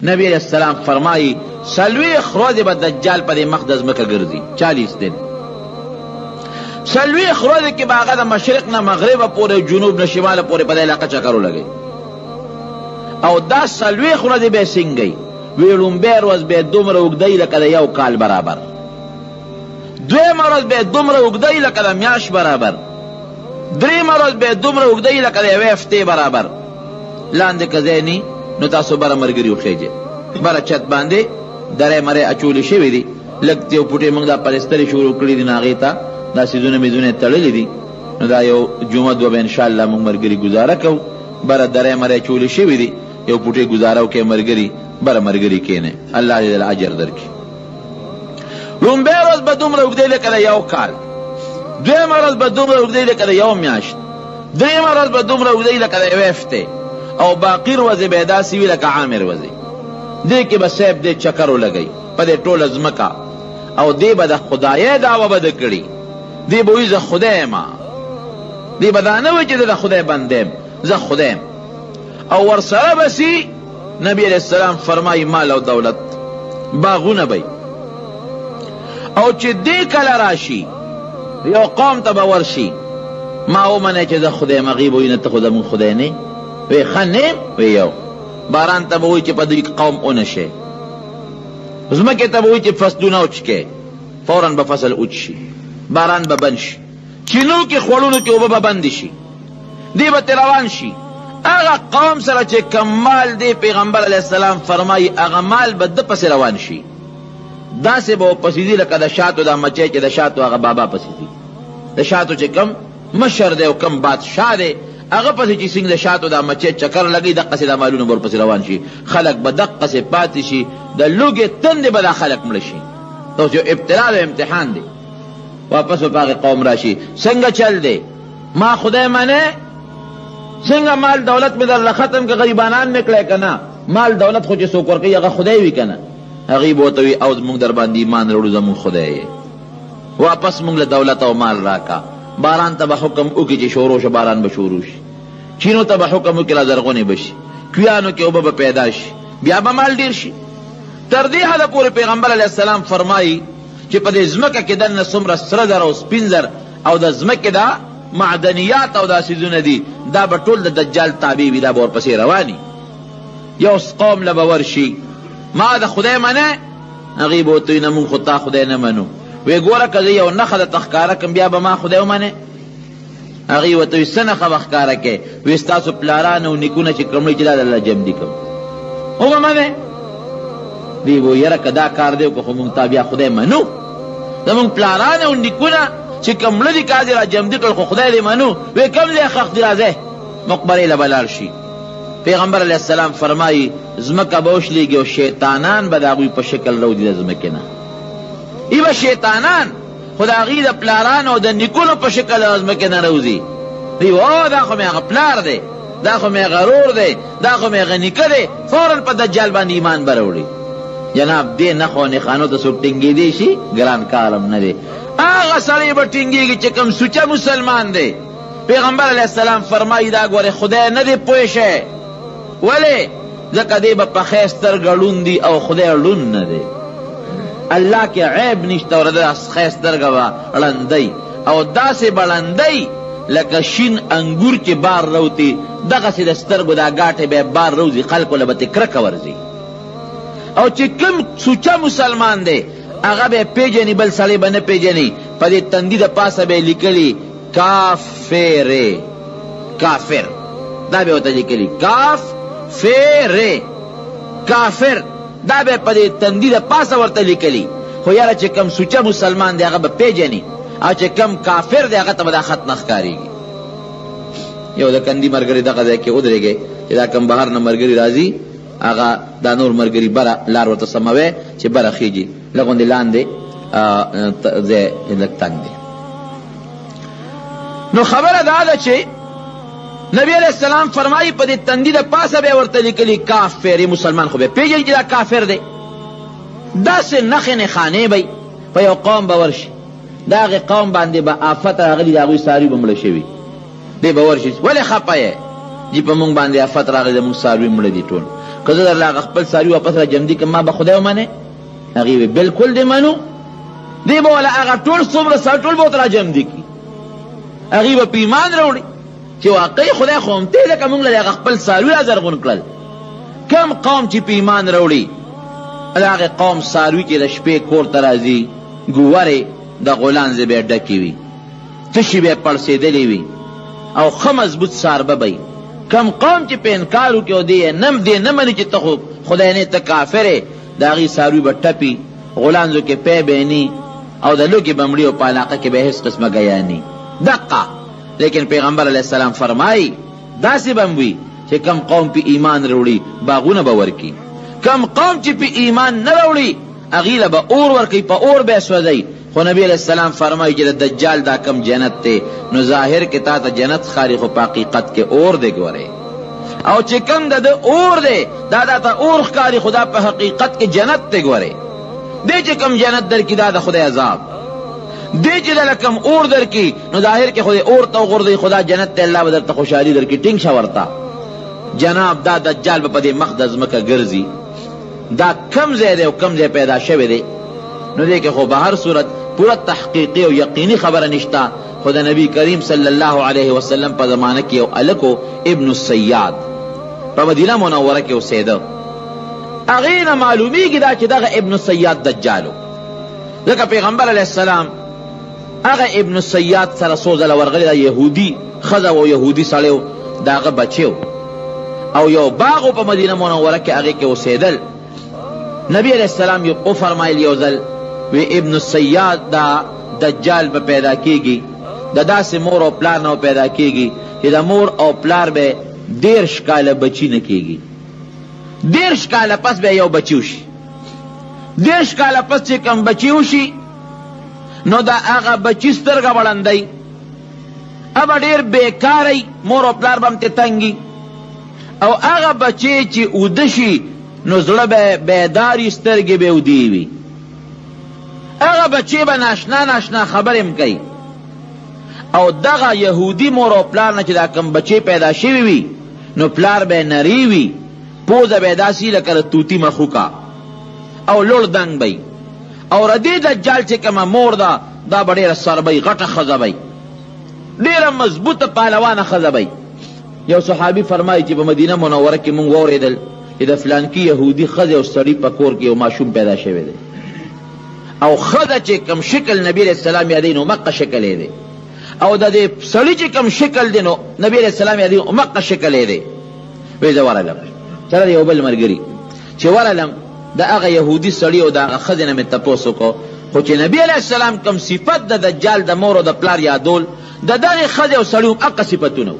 نبی علیہ السلام فرمائی 40 ورځې به دجال په دې مخ د ځمکه ګرځي، 40 دن. 40 ورځې کې به هغه د مشرق نه مغربه پورې، جنوب نه شماله پورې په دې علاقه چکر ولګوي. او دا 40 ورځې به څنګه وي؟ لومبۍ ورځ به دومره اوږدی لکه د 1 کال برابر، دویمه ورځ به دومره اوږدی لکه د میاشت برابر، دریمه ورځ به دومره اوږدی لکه د 1 هفتې برابر. لاندې که ځای نی نو تاسو بره ملګري وخیږئ، بره چت باندې درې مرې اچولې شوي دي، لږ یو پوټې موږ دا پلسترې شروع کړي دي، نو هغې ته دا سیزونه میزونه یې تړلي دي. نو دا یو جمعه دوه به انشاءالله موږ ملګري ګزاره کوو، بره درې مرې اچولې شوي دي، یو پوټې ګزاره وکړئ ملګري، بره ملګري کښېنئ، الله دې د اجر درکړي. لومبۍ ورځ به دومره اوږدی لکه د 1 کال، دویمه ورځ به دومره اوږدی لکه د 1 میاشت، دریمه ورځ به دومره اوږدی لکه د 1 هفتې، او باقي ورځې به یې داسې وي لکه عامر ورځې. دې کې به صاحب دې چکر ولګوي په دې ټوله ځمکه، او دې به د خدایۍ دعوه به ده کړي، دې به وایي زه خدای یم، دې به دا نه وایي چې زه د خدای بنده یم، زه خدای یم. او ورسره به سي نبی علیہ السلام فرمایي مال او دولت، باغونه به، او چې دې کله راشي یو قوم ته به ورشي، ما ومنئ چې زه خدای یم، هغې به وایي نه ته خو زمونږ خدای نه یې، وی ښه نه یم، وی یو. باران ته به وایي چې په دې قوم ونشئ، ځمکې ته به وایي چې فصلونه وچکئ، فوراً به فصل وچ شي، باران به بند شي، چینو کې خوړونو کې اوبه به بندې شي، دې به ترې روان شي. هغه قوم سره چې کم مال دی، پیغمبر علیه السلام فرمایي هغه مال به ده پسې روان شي، داسې به ورپسې ځي لکه د شاتو دا مچی چې د شاتو هغه بابا پسې ځي، د شاتو چې کم مشر دی او کم بادشاه دی، هغه پسې چې څنګه د شاتو دا مچی چکر لګي، دقسې دا مالونه به ورپسې روان شي، خلک به دقسې پاتې شي، د لوږې تندې به دا خلک مړه شي. دا اوس یو ابتلا او امتحان دی. واپس به په هغې قوم راشي، څنګه چل دی؟ ما خدای منې؟ څنګه مال دولت مې درله ختم که غریبانان مې کړی که نه؟ مال دولت خو چې څوک ورکوي هغه خدای وي که نه؟ هغې به ورته وي او موږ در باندې ایمان راوړو، زموږ خدای یې، واپس موږ له دولت او مال راکا. باران ته به حکم وکړي چې شروع شه، باران به شروع شي. چینو ته به حکم وکړي را زرغونې به شي، کویانو کې اوبه به پیدا شي، بیا به مال ډېر شي. تر دې حده پورې پیغمبر علیه السلام فرمایي چې په دې ځمکه کې دننه څومره سره زر او سپین زر او د ځمکې دا معدنیات او دا څیزونه دي، دا به ټول د دجال تابع وي، دا به ورپسې رواني. یو قوم له به ورشي، ما د خدای منې؟ هغې به ورته وي نه مونږ خو تا خدای نه منو. وی ګوره که زه یو نښه درته ښکاره کړم بیا به ما خدای ومنې؟ هغې ورته وي څه نښه به ښکاره کړې؟ وی ستاسو پلاران او نیکونه چې کړمړي چې دا د الله جمدي کوم، وبه منې؟ دی به یره که دا کار دی که خو مونږ تا بیا خدای منو، زمونږ پلاران او نیکونه چې کمړه دي کا دې را جمدي کړل خو خدای دې منو. وی کوم ځای ښخ دي راځئ مقبرې له به لاړ شي. پیغمبر علیه السلام فرمایي ځمکه به وشلېږي او شیطانان به د هغوی په شکل راوځي د ځمکې نه. ای به شیطانان خو د هغې د پلارانو او د نیکونو په شکل د ځمکې نه راوځي. دی او دا خو مې هغه پلار دی، دا خو مې هغه رور دی، دا خو مې هغه نیکه دی، فوراً په دجال باندې ایمان به راوړي. جناب دې نښو او نښانو ته څوک ټینګېدی شي؟ ګران کار هم نه دی. هغه سړی به ټینګېږي چې کوم سوچه مسلمان دی. پیغمبر علیه السلام فرمایي دا ګورې خدای نه دی پوه شی، ولې؟ ځکه دی به په ښی سترګه ړوند دی او خدای ړوند نه دی. الله کې عیب نشته، او د ښی سترګه به ړندی او داسې به ړندی لکه شین انګور چې بار روتي، دغسې د سترګو دا ګاټې به بار روځي، خلکو له به ترې کرکه ورځي. او چې کوم سوچه مسلمان دی هغه به یې پېژني، بل سړی به نه پېژني. په دې تندي د پاسه به یې لیکلي کافرې، کافر، دا به یې ورته لیکلي کافرې، کافر، دا به یې په دې تندي د پاسه ورته لیکلي. خو یاره چې کوم سوچه مسلمان دی هغه به پېژني، او چې کوم کافر دی هغه ته به دا خط نه ښکارېږي. یو د کندي ملګري دغه ځای کې ودرېږئ چې دا کوم بهر نه ملګري راځي، هغه دا نور ملګري بره لار ورته سموي چې بره خیږي، لږ غوندې لاندې ځای لږ تنګ دی. نو خبره دا ده چې نبی علیہ السلام فرمایي په دې تندي د پاسه به ورته لیکلي کافر، مسلمان خو به پېژني چې دا کافر دی. داسې نښې نښانې به په یو قوم به ورشي، د هغې قوم باندې به آفت راغلي، د هغوی څاروي به مړه شوي. دی به ورشي ولې خفه یې؟ چې په مونږ باندې آفت راغلی، زمونږ څاروي مړه دي ټول. که زه درله هغه خپل څاروي واپس را جمدي کړم ما به خدای ومنې؟ هغې وی بلکل دې منو. دی به والا هغه ټول څومره سر ټول به ورته را جمدي کړي، هغې به په ایمان راوړي چې واقعي خدای خو همتې لکه موږ له هغه خپل څاروي را زرغون کړل. کم قوم چې په ایمان راوړي د هغې قوم څاروي چې د شپې کور ته راځي ګورې د غولانځې به یې ډکې وي، تشي به یې پړسېدلې وي او ښه مضبوط څاربه به کم قوم چې په انکار وکړي او دی نه مني چې ته خو خدای نه ته کافر یې، د هغې څاروي به ټپي، غولانځو کې پی به ني او د لوږې بمړي او په علاقه کې به هېڅ قسمه ګیا ني دقه. لیکن پیغمبر علیه السلام فرمایي داسې به هم وي چې کم قوم په ایمان راوړي باغونه به ورکي، کم قوم چې په ایمان نه راوړي هغې له به اور ورکوي، په اور به یې سوځوي. خو نبی علیہ السلام فرمایي چې د دجال دا کم جنت دی نو ظاهر کې تا ته جنت ښکاري خو په حقیقت کې اور دی ګورې، او چې کم د اور دی دا ته اور ښکاري خو دا په حقیقت کې جنت دی ګورې. دی چې کم جنت درکړي دا د خدای عذاب، دی چې دله کم اور درکړي نو ظاهر کې خدای اور ته وغورځوي خدا جنت ته الله به درته خوشحالي درکړي. ټینګ شه ورته جناب دا دجال به په دې مخ د ځمکه ګرځي، دا کم ځای دی او کم ځای پیدا شوی دی. نو دی کې خو به هر صورت پورا تحقیقی او یقینی خبره نشته. خو د نبی کریم صلی الله علیه وسلم په زمانه کې یو الکو ابن السیاد په مدینه منوره کې اوسېده، هغې نه معلومیږي دا چې دغه ابن السیاد دجالو. ځکه پیغمبر علیه السلام هغه ابن السیاد سره څو ځله ورغلی، دا یهودي ښځه او یهودي سړی و، د هغه بچی و او یو باغ و په مدینه منوره کې هغې کې اوسېدل. نبی علیه السلام یو وفرمایل یو ځل وی ابن السیاد دا دجال به پیدا کیږي، د داسې مور او پلار نه پیدا کیږي چې د مور او پلار به 13 کاله بچی نه کیږي، 13 کاله پس به یو بچی وشي، 13 کاله پس چې کم بچی وشي نو دا هغه بچی سترګه وړندی ابا ډېر بیکاری، مور او پلار به هم ترې تنګي، او هغه بچی چې اوده شي نو زړه به بیداري، سترګې به اودې وي، هغه بچی به ناشنا خبرې هم کوي. او دغه یهودي مور او پلار نه چې دا کم بچی پیدا شوي وي نو پلار به نری وي، پوزه به یې داسې لکه د توتي مخوکه او لوړ دنګ به او ردې دجال چې کومه مور ده دا به ډېره سربی غټه ښځه به ډېره مضبوطه پهلوانه ښځه به. یو صحابي فرمایي چې په مدینه منوره کې مونږ واورېدل چې د فلانکي یهودي ښځې او سړي په کور کې یو ماشوم پیدا شوی دی او ښځه چې کم شکل نبی علیہ السلام یادوي نو مقه شکل یې دی، او د دې سړي چې کم شکل دی نو نبی علیہ السلام یادوي مقه شکل یې دی. وی زه ورغلم چېرته یو بل ملګري چې ورغلم د هغه یهودي سړي او د هغه ښځې نه مې تپوس وکړو، خو چې نبی علیہ السلام کم صفت د دجال د مور او د پلار یادول د دغې ښځې او سړي هم هغه صفتونه و،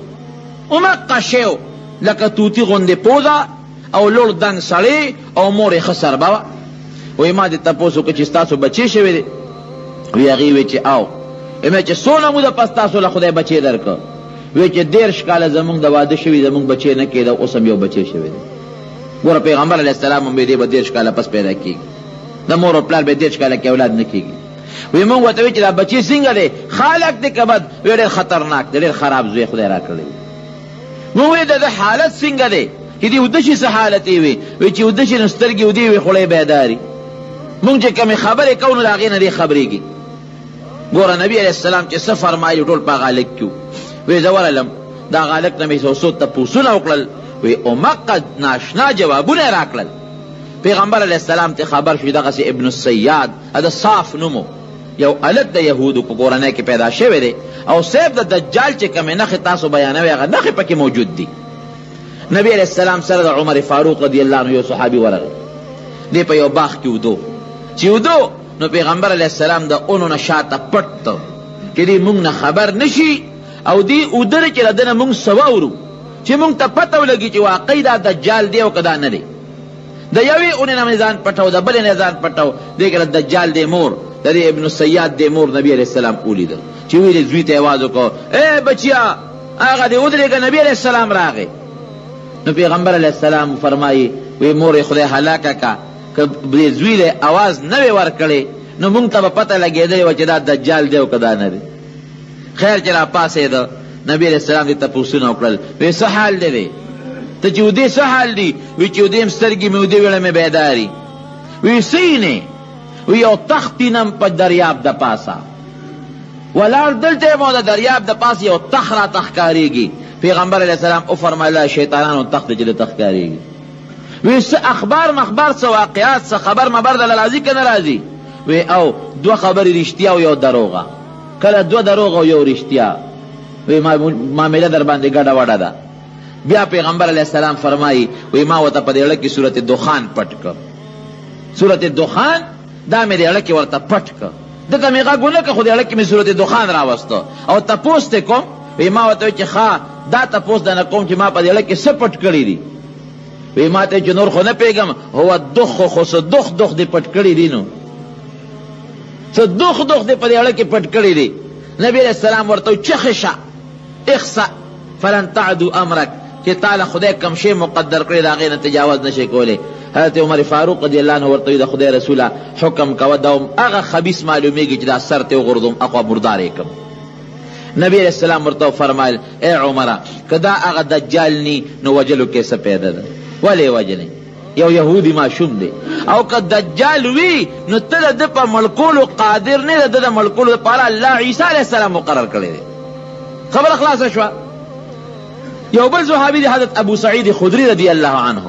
همغه شی و لکه توتي غوندې پوزه او لوړ دنګ سړی او مور یې ښه سربه وه. وی ما دې تپوس وکړو چې ستاسو بچی شوی دی؟ وی هغې وی چې او مې چې څونه موده پس تاسو له خدای بچی درکړه؟ وی چې 13 کاله زمونږ د واده شوي زمونږ بچی نه کېده، اوس هم یو بچی شوی دی. ګوره پیغمبر علیه السلام هم دې به 13 کاله پس پیدا کېږي، د مور او پلار به 13 کاله کې اولاد نه کېږي. وی مونږ ورته وی چې دا بچی څنګه دی، خالق دی که بد؟ وی ډېر خطرناک دی، ډېر خراب زوی خدای را کړی. مونږ وی د ده حالت څنګه دی چې دې اوده شي څه حالت یې وي؟ وی چې اوده شي نو سترګې اودې وي خوله یې بیداري. مونږ چې کمې خبرې کوو نو د هغې نه دې خبرېږي. ګوره نبی علیه السلام چې څه فرمایلي ټول په هغه هلک کې وو. وی زه ورغلم د هغه هلک نه مې څو تپوسونه وکړل، وی همغه ناشنا جوابونه یې راکړل. پیغمبر علیه السلام ته خبر شو دغسې ابن السیاد د صاف نومو یو هلک د یهودو په کورنۍ کې پیدا شوی دی، او صرف د دجال چې کومې نښې تاسو بیانوي هغه نښې پکې موجود دي. نبی علیه السلام سره د عمر فاروق رضی الله عنه یو صحابي ورغی، دی په یو باغ کې ودو، چې ودو نو پیغمبر علیه السلام د اونو نه شاته پټ چې دی مونږ نه خبر نشي، او دی ودره چې له ده نه مونږ څه واورو چې مونږ ته پته ولګي چې واقعي دا دجال دی او که دا نه دی. د یوې اونې نه مې ځان پټو، د بلې نه ځان پټو، دی که د دجال دی مور د دې ابن السیاد دی مور نبی علیه السلام ولیده چې ویلې زوی ته یې اواز وکړو ای بچیا هغه دی ودرېږه، نبی علیه السلام راغی. نو پیغمبر علیه السلام فرمایي وی مور یې خدای هلاکه که که دې زوی له اواز نه وی ورکړې نو مونږ ته به پته لګېدلې وه چې دا دجال دی او که دا نه دی. خیر چې را پاسېده نبی علیه السلام دې تپوسونه وکړل، وی څه حال دی دی؟ ته چې ودې څه حال دی؟ وی چې ودې م سترګې مې ودې ویړه مې بیداري. وی سینې وی یو تخت وینم په دریاب د پاسه ولاړ دلته یم او د دریاب د پاسه یو تخت راته ښکارېږي. پیغمبر علیه السلام وفرمایله شیطانانو تخت دی چې د تخت ښکارېږي. وی څه اخبار مخبار څه واقعات څه خبر مبر دله راځي که نه راځي؟ وی او دوه خبرې رښتیا او یو دروغه. کله دوه دروغ او یو رښتیا. وی معامله در باندې ګډه وډه ده. بیا پیغمبر علیه السلام فرمایي وی ما ورته په دې اړه کې صورت دخان پټ کړ. صورت دخان دا مې دې اړه کې ورته پټ کړ. دته مې غږ ونه کړ خو دې اړه کې مې صورت دخان راوسته او تپوس دې کوم. وی ما ورته وی چې ښه دا تپوس دنه کوم چې ما په دې اړه کې څه پټ کړي دي. وی ما ته چې نور خو نه پوهېږم هو دخ خو څه دخ دې پټ کړي دي. نو څه دخ دې په دې اړه کې پټ کړي دي. نبی علیہ السلام ورته چخې شه اخسأ فلن تعدو امرک چې تعالی خدای کم شی مقدر کړی د هغې نه تجاوز نشي کولی. حضرت عمر فاروق رضی الله عنه ورته د خدای رسوله حکم کوه دا هغه خبیث معلومیږي چې دا سر ته وغورځوم اخوا مردار یې کړم. نبی علیہ السلام ورته فرمایل ای عمره که دا هغه دجال نی نو وجلو کې څه پیدا ده؟ ولې وجلې؟ یو یهودي ماشوم دی او که دجال وي نو ته د ده په مړکولو قادر نه د ده د مړکولو دپاره الله عیسی علیه السلام مقرر کړی دی. خبره خلاصه شوه. یو بل صحابي دی حضرت ابو سعید خدری رضی الله عنه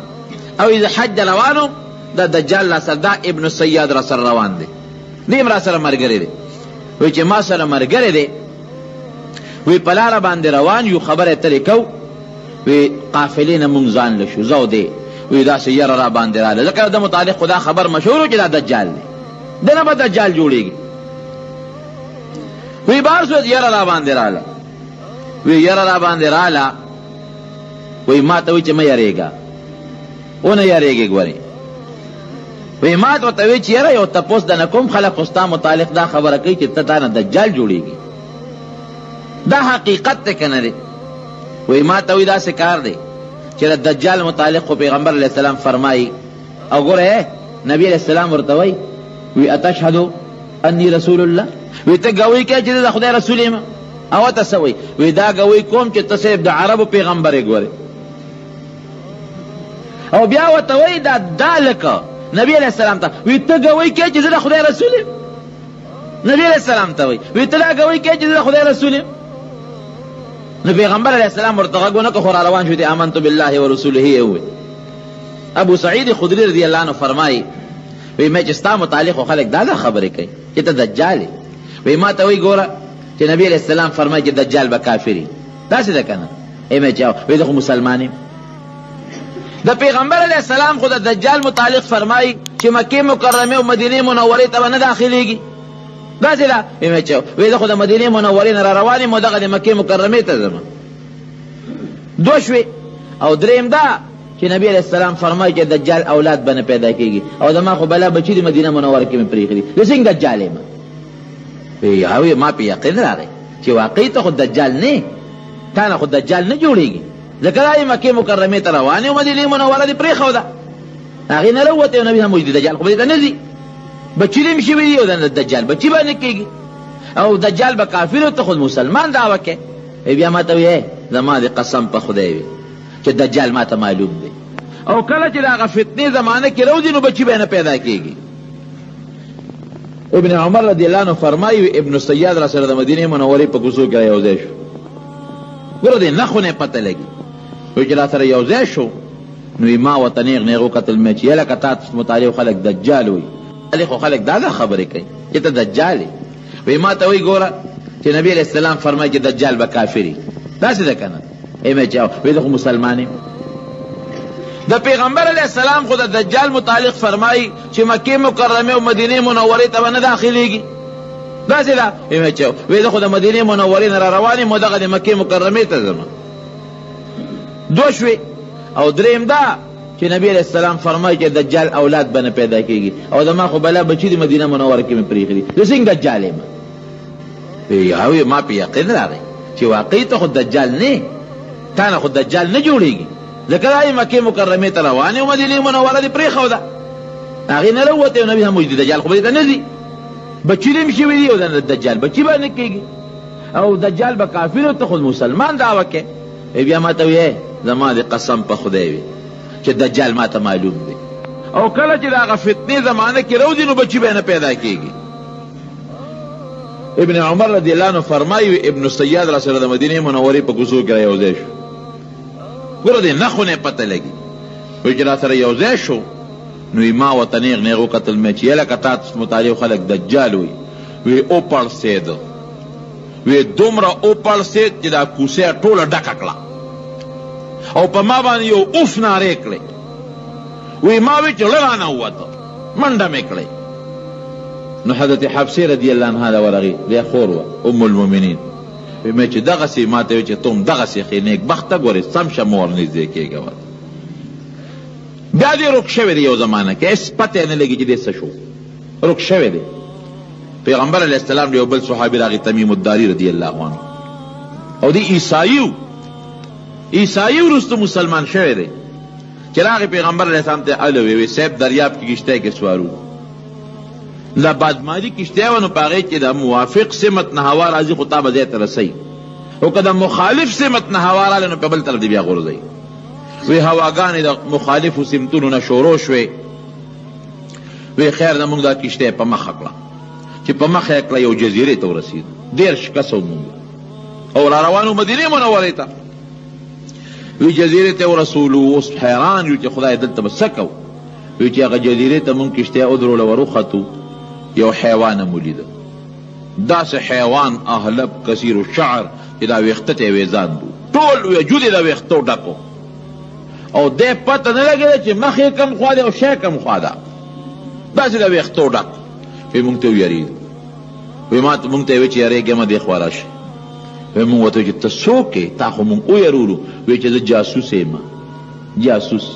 او اذا حج روانو دا دجال را سره دا ابن سیاد را سره روان دی. دیم را سره ملګری دی. وی چې ما سره ملګری دی وی په لاره باندې روان یو خبره ترې کو. وی قافلې نه مونږ ځان له شو زه دی وی داسې یره را باندې راله ځکه د متعلق خدا خبر مشهور چې دا دجال دی دنه به دجال جوړېږي. وی بار سو یره را باندې راله. وی یره را باندې راله وی ما ته وی چې مه یریږه ونه یریږي ګورې. وی ما ته ورته وی چې یره یو تپوس دنه کوم خلک خو ستا متعلق دا خبره کوي چې ته تا نه دجال جوړېږي. دا حقیقت دی که نه دی؟ وی ما ته وی داسې کار دی چې د دجال متعلق خو پیغمبر علیه السلام فرمایي او ګوره نبی علیه السلام ورته وی اتشهدو انی رسول الله. وی ته ګوی کوې چې د خدای رسول یم او ته څه وی؟ وی دا ګوی کوم چې ته صرف د عربو پیغمبر یې ګورې. او بیا ورته وی دا لکه نبی علیه السلام ته وی ته ګوی کوې چې زه د خدای رسول یم. نبی علیه السلام ته وی ته دا ګوی کوې چې زه د خدای رسول یم. نو پیغمبر علیہ السلام ورته غږ ونه کړ خو را روان شو دی آمنت بالله ورسوله یې وویل. ابو سعید خدری رضی الله عنه فرمایي وی مې چې ستا متعلق خو خلک دا خبرې کوي چې ته دجال یې. وی ما ته وی ګوره چې نبی علیہ السلام فرمایي چې دجال به کافر وي. داسې ده که نه؟ مې چې وی زه خو مسلمان یم. د پیغمبر علیہ السلام خو د دجال متعلق فرمایي چې مکې مکرمې او مدینې منورې ته به نه داخلېږي. داسې ده؟ مې چې وی زه خو د مدینې منورې نه را روان یم او دغه د مکې مکرمې ته ځم. دوه شوې. او درېیم دا چې نبی علیہ السلام فرمایي چې دجال اولاد به نه پیدا کېږي او زما خو بلا بچي د مدینه منوره کې مې پرېښي دي. زه څنګه دجال یم؟ وی ما په یقین راغی چې واقعي ته خو دجال نه تا نه خو دجال نه جوړېږي ځکه دا یې مکې مکرمې ته روان او مدینې منوره دې پرېښوده هغې نه راووتی او نبي هم وایي دجال خو به دې ته نه ځي بچي دې هم شوي دي او د دجال بچي به نه کېږي او دجال به کافر ته خود مسلمان دعوه کوي. بیا ما ته وی زما د قسم په خدای وي چې دجال ما ته معلوم دی او کله چې د هغه فتنې زمانه کې راوځي نو بچي به نه پیدا کېږي. ابن عمر رضی الله عنه فرمایي ابن سیاد را سره د مدینې منورې په کوڅو کې یو ځای شو. ګوره دې نښو نه پته لګي. وی چې را سره یو ځای شو نو ما ورته نیغ نیغ وکتل مې چې یلکه تا متعلق خلک دجال وي خو خلک دا خبرې کوي چې ته دجال یې. وی ما ته وی ګوره چې نبی علیہ السلام فرمایي چې دجال به کافر وي. داسې ده که نه؟ مې چې وی زه خو مسلمان یم. د پیغمبر علیہ السلام خو د دجال متعلق فرمایي چې مکې مکرمې او مدینې منورې ته به نه داخلېږي. داسې ده؟ مې چې وی زه خو د مدینې منورې نه را روان یم او دغه د مکې مکرمې ته ځم. دوه شوې. او درېیم دا چې نبی علیہ السلام فرمایي چې دجال اولاد به نه پیدا کېږي او زما خو بلا بچي د مدینه منوره کې مې پرېښي دي. زه څنګه دجال یم؟ وی ما په یقین راغی چې واقعي ته خو دجال نه تا نه خو دجال نه جوړېږي ځکه دا یې مکې مکرمې ته روان او مدینې منوره دې پرېښوده هغې نه راووتی او نبي هم وایي دجال خو به دې ته نه ځي بچي دې هم شوي دي او د دجال بچي به نه کېږي او دجال به کافر ته خود مسلمان دعوه کوي. بیا ما ته وی زما د قسم په خدای وي چې دجال ما ته معلوم دی. او کله چې د هغه فتنې زمانه کې روځي نو بچي به نه پیدا کېږي. ابن عمر رضی الله عنه فرمایي ابن سیاد را سره د مدینې منورې په کوڅو کې رایوځای شو. ګوره دې نښو نه پته لګي. وایي چې را سره یوځای شو نو ما ورته نیغ نیغ وکتل مې چې یلکه تا مطالعه خلک دجال وي. وی او پړسېده، وی دومره او پړسېد چې دا کوڅه ټوله ډکه کړه او په ما باندې یو اوف نارې کړې. وی ما وی چې زړه رانه ووته، منډه مې کړې. نو حضرت حفصې رضی الله عنها دا ورغی بیا خور وه ام المؤمنین. وی مې چې دغسې ما ته وی چې ته هم دغسې ښې نیک بخته ګورې سم شه مور نږدې کېږه. بیا دې رک شوی دی یو زمانه کې، هېڅ پته نه لګي چې دې څه شو، رک شوی دی. پیغمبر علیہ السلام یو بل صحابي راغی تمیم الداری رضی الله عنه، او دی عیسائی وروسته مسلمان شوی دی. چې راغی پیغمبر علیہ السلام ته الوی وی صاحب دریاب کې کشتی کې سوارو، لا بادماری کشتی و نو په هغې کې د موافق سمت نه هوا راځي خو تا به ځای ته رسوي، او که د مخالف سمت نه هوا راغله نو په بل طرف دې بیا غورځوي. وی هواګانې د مخالفو سمتونو نه شروع شوې. وی خیر زمونږ دا کشتی په مخه کړه چې په مخه یې کړه یو جزیرې ته ورسېد، 13 کسه ومونږ او را روانو مدینې منورې ته. وی جزیرې ته ورسولو، اوس حیران یو چې خدای دلته به څه کوو. وی چې هغه جزیرې ته مونږ کشتی ودروله وروختو، یو حیوان مو لیده، داسې حیوان اهلب کثیر الشعر چې دا ویښته ته یې ویزان بو، ټول وجود یې د ویښتو ډکو او دی پته نه لګېده چې مخ یې کم خوا دی او شا کم خوا ده، داسې د ویښتو ډک. وی مونږ ته ویرېدو. وی مونږ ته یې وی چې یارېږمه دې خوا راشه. وی مونږ ورته وی چې ته څوک یې؟ تا خو مونږ ویرولو. وی چې زه جاسوس یم. جاسوس.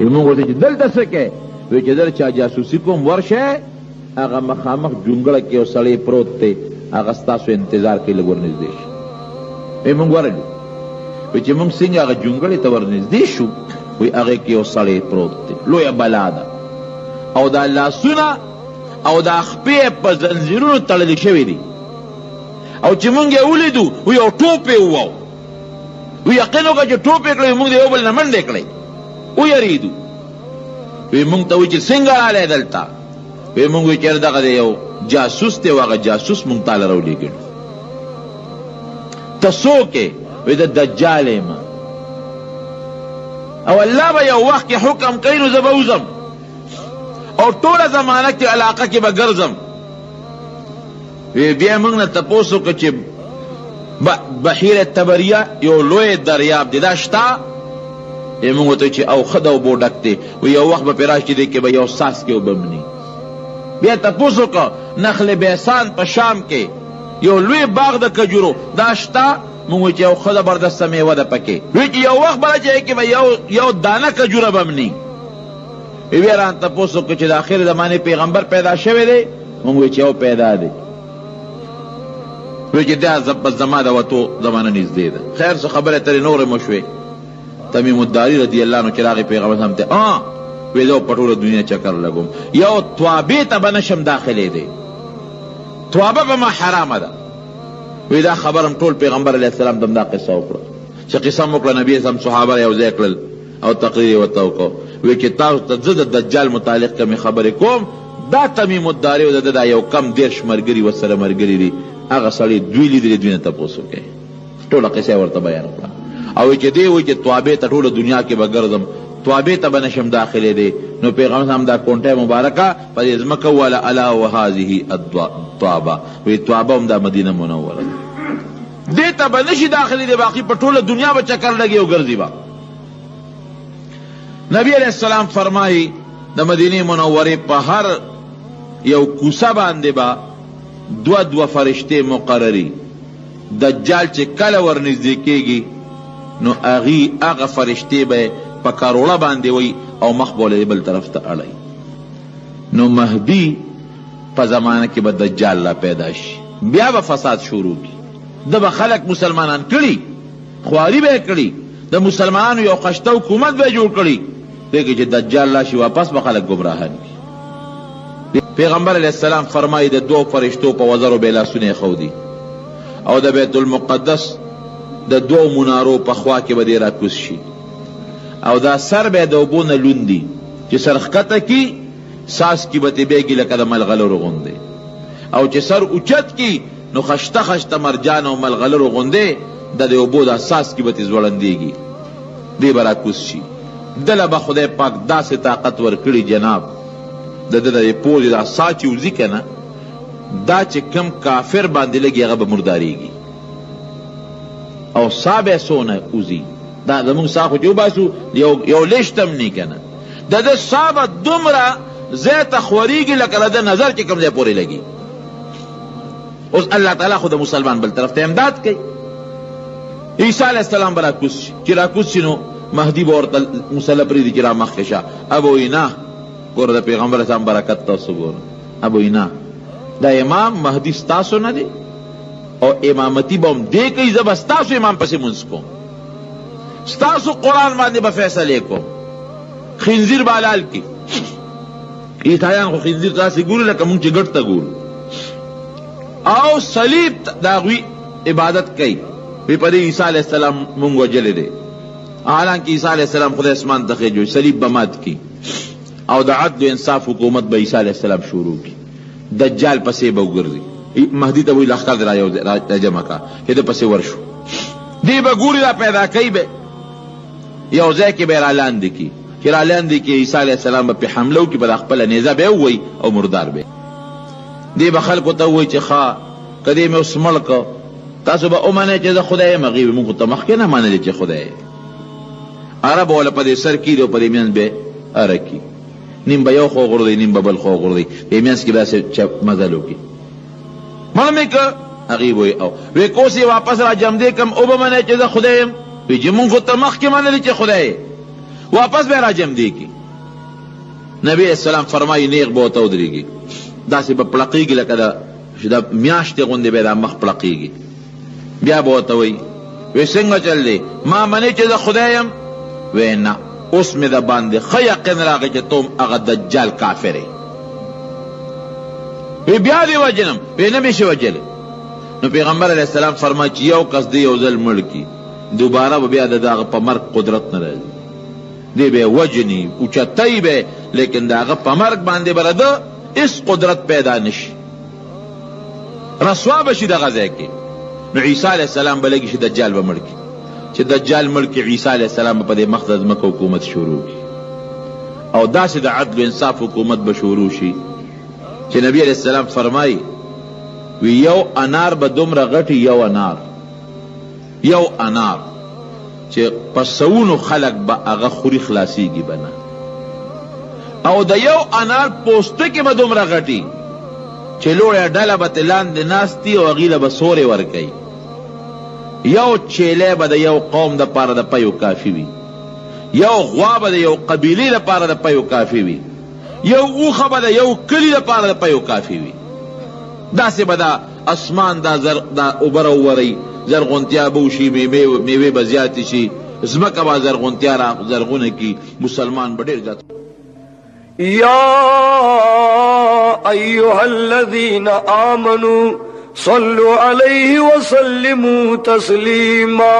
وی مونږ ورته چې دلته څه کوې؟ وی چې در چا جاسوسي کوم ورشه، هغه مخامخ جونګړه کې یو سړی پروت دی، هغه ستاسو انتظار کوي لږ ورنږدې شي. وی مونږ ورغلو. وی چې مونږ څنګه هغه جونګړې ته ورنږدې شو، وی هغې کې یو سړی پروت دی، لویه بلا ده، او دا لاسونه او دا خپې په زنځیرونو تړلې شوي دي، او چې مونږ یې ولیدو وی یو ټوپ یې وواو. وی یقین وکړه چې ټوپ یې کړی، مونږ د یو بل نه منډې کړی، ویرېدو. وی مونږ ته وی چې څنګه رالی دلته؟ وی مونږ وی چې دغه د یو جاسوس دی، هغه جاسوس مونږ تاله راولېږلو. ته څوک یې؟ وی د دجال یم، او الله به یو وخت کې حکم کوي نو زه به وځم او ټوله زمانه کې علاقه کې به ګرځم. بیا موږ نه تپوس وکړه چې بحیره تبریه یو لوی دریاب دی، دا شته؟ موږ ورته چې او ښه د اوبو ډک دی. یو وخت به پرې راشي دی کې به یو څاڅکې اوبه مني. بیا تپوس وکړه نخل بیسان په شام کې یو لوی باغ د کجورو، دا شته؟ مونږ وی چې یو ښه زبردسته میوه ده پکې. وی چې یو وخت به راځي کې به یو دانه کجوره به مني. بیا رانه تپوس وکړه چې د آخر زمانې پیغمبر پیدا شوی دی؟ مونږ وی چې یو پیدا دی. وی چې دا زما د وتو زمانه نږدې ده. خیر څه خبرې ترې نورې مو شوې. تمیم الداري رضی الله عنه چې راغی پیغمبر صاحب ته وی زه په ټوله دنیا چکر لګوم، یو توابې ته به نشم داخلېدی، توابه به ما حرامه ده. وی دا خبرم ټول پیغمبر علیه السلام دم دا قصه وکړه. چې قصه مو کړه نبي اسلام صحابه یو ځای کړل او تقریر یې ورته وکړو. وی چې تاسو ته زه د دجال متعلق کمې خبرې کوم، دا تمیم الداري او دا یو کم 13 ملګري ورسره ملګري دي، هغه سړي دوی لیدلي، دوی نه تپوس وکړئ. ټوله قصه یې ورته بیان کړه. او وی چې دی وی چې توابې ته ټوله دنیا کې به ګرځم، توابې ته به نشم داخلېدی. نو پیغمبر صاحب دا کونټه مبارکه په دې ځمکه وویله الا وهذه الطوابه، وی توابه هم دا مدینه منوره ده، دې ته به نشي داخلېدی، باقي په ټوله دنیا به چکر لګي او ګرځي به. نبی علیہ السلام فرمایي د مدینې منورې په هر یو کوڅه باندې به دوه فرشتې مقرري. دجال چې کله ورنږدې کېږي نو هغه فرشتې به په کروړه باندې وي او مخ بوله بل طرف ته اړی. نو مهدی په زمانه کې به دجال لا پیدا شي، بیا به فساد شروع کی، د به خلق مسلمانان کړي، خواري به کړي، د مسلمانانو یو خشته حکومت به جوړ کړي، دیکھئے چې دجال لا شي واپس به خلق گمراهان کی. پیغمبر علیہ السلام فرمایي د 2 فرشتو په وزرو به لاسونه خودي، او د بیت المقدس د 2 منارو په خوا کې به دې راکوز شي، او دا سر به د اوبو نه لوندي چې سر ښکته کی ساس کی به تیبېږي لکه د ملغلرو غوندې او چې سر اوچت کی نو خشته خشته مرجان او ملغلرو غوندې د اوبو دا ساس کی به تې ځوړندېږي دی به راکوز شي دله به خدای پاک داسې طاقت ورکړي جناب د ده د پوزې دا سا چې وځي که نه دا چې کم کافر باندې لګي هغه به مردارېږي او سا به څونه وځي دا زمونږ سا خو چې وباسو یو لشت هم نه که نه د ده سا به دومره ځای ته خورېږي لکه د ده نظر چې کوم ځای پورې لګي اوس الله تعالی خو د مسلمان بل طرف ته امداد کوي عیسی علیه السلام به راکوز شي چې راکوز شي نو مهدي به ورته مسله پرېږدي چې را مخکې شه ابوی نه ګوره د پیغمبر اسلام برکت تاسو ګوره ابوی نه دا امام مهدي ستاسو نه دی او امامتي به هم دې کوي زه به ستاسو امام پسې مونځ کوم ستاسو قرآن باندې به فیصلې کوم خنزیر به حلال کړي عیسایان خو خنزیر داسې ګوري لکه مونږ چې ګډ ته ګورو او صلیب د هغوی عبادت کوي وی په دې عیسی علیه السلام مونږ وجلی دی حالانکه عیسی علیه السلام خدای اسمان ته خېجوي صلیب به مات کړي او د عدل و انصاف حکومت به عیسی علیه السلام شروع کړي دجال پسې به وګرځي مهدي ته وایي لښکر دې را جمع کا چې ده پسې ورشو دی به ګوري را پیدا کوي به یو ځای کې به یې رالاندې کړي چې رالاندې کړي عیسی علیه السلام به پې حمله وکړي به د خپله نیزه به یې ووایي او مردار به دی به خلکو ته ووایي چې ښه که دې مې اوس مړ که تاسو به ومنئ چې زه خدای یم هغې به مونږ ته مخکې نه منلې چې خدای یې اره به وله په دې سر کېږي او په دې منځ به اره کړي نیم به یو خوا غورځوي نیم به بل خوا غورځوي په منځ کې به داسې مزل وکړي مړ مې که هغې به وایي او وی که اوس یې واپس را جمدې کړم او به منئ چې زه خدای یم وی چې مونږ خو ته مخکې منلې چې خدای یې واپس به یې را جمدې کړي نبي اسلام فرمایي نیغ به ورته ودرېږي داسې به پړقېږي لکه د میاشتې غوندې به یې دا مخ پړقېږي بیا به ورته وایي وی څنګه چل دی ما منې چې زه خدای یم وی نه اوس مې د باندې ښه یقین راغی چې ته هغه دجال کافر یې وی بیا دې وجنم وی نه مې شي وجلی نو پیغمبر علیه السلام فرمایي چې یو کس دی یو ځل مړ کړي دوباره به بیا د هغه په مرګ قدرت نه راځي دی به یې وجني اوچتی به لیکن د هغه په مرګ باندې به د هېڅ قدرت پیدا نشي رسوا به شي دغه ځای کې نو عیسی علیه السلام به لګي شي دجال به مړ کړي چې دجال مړ کړي عیسی علیه السلام به په دې مخ د ځمکه حکومت شروع کړي او داسې د عدل و انصاف حکومت به شروع شي چې نبی علیه السلام فرمایي وی یو انار به دومره غټي یو انار چې په سوونو خلک به هغه خوري خلاصېږي به نه او د یو انار پوستکې به دومره غټي چې لوړه ډله به ترې لاندې ناستي او هغې له به سورې ورکوي یو چیلی به د یو قوم دپاره د پیو کافي وي یو غوا به د یو قبیلې دپاره د پیو کافي وي یو اوښه به د یو کلي دپاره د پیو کافي وي داسې به دا اسمان دا اوبه راوورئ زرغونتیا به وشي میوې به زیاتې شي ځمکه به زرغونتیا را زرغونه کي مسلمان به ډېر زیات یا ایها الذین آمنوا صلوا علیہ وسلموا تسلیما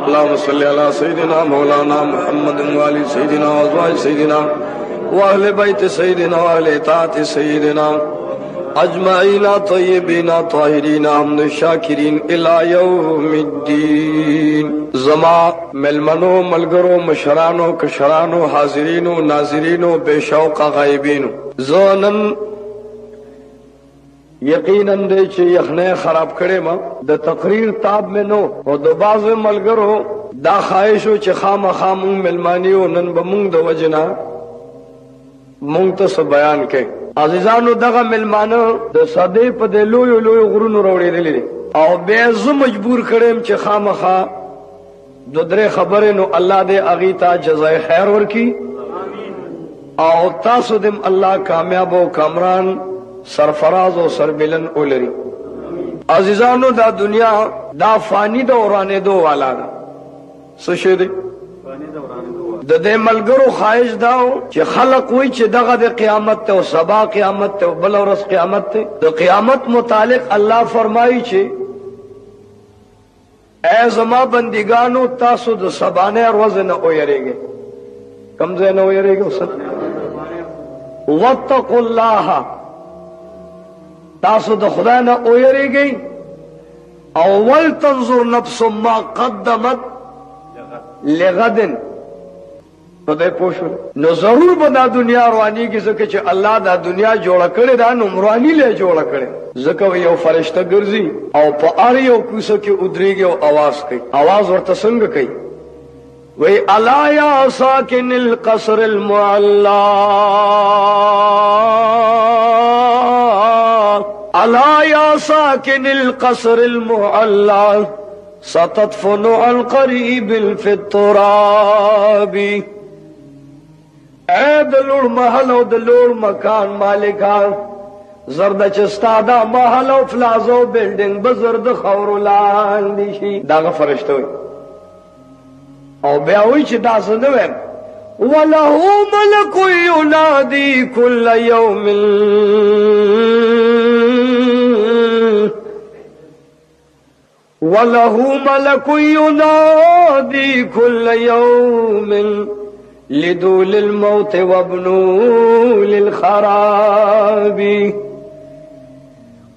اللهم صل علی سیدنا مولانا محمد وعلی سیدنا وازواج سیدنا واہل بیت سیدنا واہل اطاعت سیدنا اجمعین طیبین طاہرین حمد شاکرین الی یوم الدین زما ملمنو ملگرو مشرانو کشرانو حاضرینو ناظرینو بے شوق غائبینو زونن یقیناً دے چھ یخنے خراب کرے ما دا تقریر تاب میں نو او دا باز ملگرو دا خواہشو چھ خام خامون ملمانیو نن بمونگ دا وجنا مونگ تس بیان کے عزیزانو دغه ملمانو د صدې په د لویو لویو غرونو راوړېدلې دي او بیا زه مجبور کړم چې خامخا دو درې خبرې نو الله دې هغې ته جزای خیر ورکي او تاسو دم الله کامیاب او کامران سرفراز او سربلن ولري عزیزانو دا دنیا دا فانی دورانه دو والا دا څه شي دی د دې ملګرو خواهش داو چې خلق وای چې دغه د قیامت ته او سبا قیامت ته او بل ورځ قیامت ته د قیامت متعلق الله فرمایي چې اے زما بندگانو تاسو د سبانه روز نه اوریږئ. کم ځای نه اوریږئ؟ وسط واتقوا الله، تاسو د خدای نه اوریږئ. او ولتنظر نفس ما قدمت لغدن، نو دې پوښو نو ضرور به دا دنیا رواني کې ځکه چې الله دا دنیا جوړه کړې دا نو رواني له جوړه کړې. ځکه یو فرشته ګرځي او په اړ یو کوڅه کې ودرېږي او आवाज کوي. आवाज ورته څنګه کوي؟ وی الا یا ساکن القصر المعلا، الا یا ساکن القصر المعلا ستدفن عن قریب فی التراب. اے دلوڑ محل او دلوڑ مکان مالکان، زرد چستا دا محل او فلازو بلڈنگ بزرد خور لاندی شي. دا فرشتہ ہوئی او بیا ہوئی چی دا سنویم وَلَهُ مَلَكُ يُنَادِي كُلَّ يَوْمٍ وَلَهُ مَلَكُ يُنَادِي كُلَّ يَوْمٍ لِدُولِ الْمَوْتِ وَابْنُوا لِلْخَرَابِ.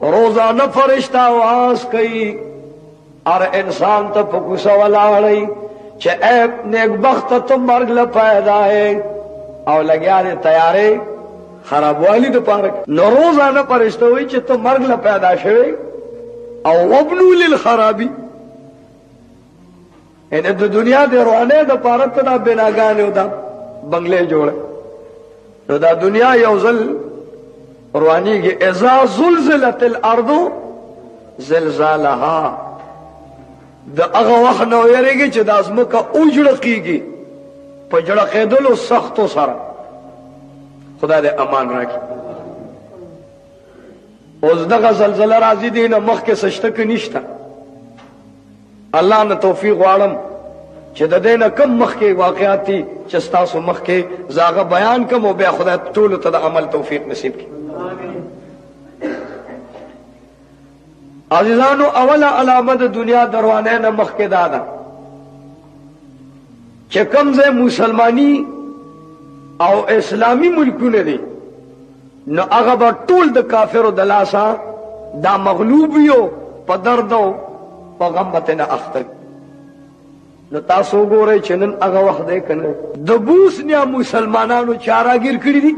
روزانہ فرشتہ آواز کئی اور انسان تا پکوسا ولاڑی چھ اے نیک بخت تم مرگ لپیدا ہے او لگیا دے تیارے خراب والی دو پارک. نو روزانہ فرشتہ ہوئی چھ تم مرگ لپیدا شوی او وابنو للخرابی، یعنی دو دنیا دے روانے دا پارک دا بناگانے دا بنگلے جوڑے. نو دا دنیا یوزل روانی کی اذا زلزلت الارض زلزالها، دا اغا وقت نو یریگی چه دا ازمکا اجڑقیگی پا جڑقیدلو سختو سارا. خدا دے امان راکی. اوز دغا زلزلہ رازی دینا مخ کے سشتک نشتا. اللہ نے توفیق وارم چه دا دینا کم مخ کے واقعاتی چستاسو مخ کے زاغا بیان کم و بیا خدا طول تا دا عمل توفیق نصیب کی. عزیزانو اولا علامت دنیا دروانے نہ مخ کے دادا چکم سے مسلمانی او اسلامی ملکوں نے دی نو اغبا طول دا کافر و دلاسا دا مغلوبیو پا دردو پا غمبتنا اختر. نو تاسو گو رہے چنن اغا وقت دے کنے دبوس نیا مسلمانانو چارا گیر کری دی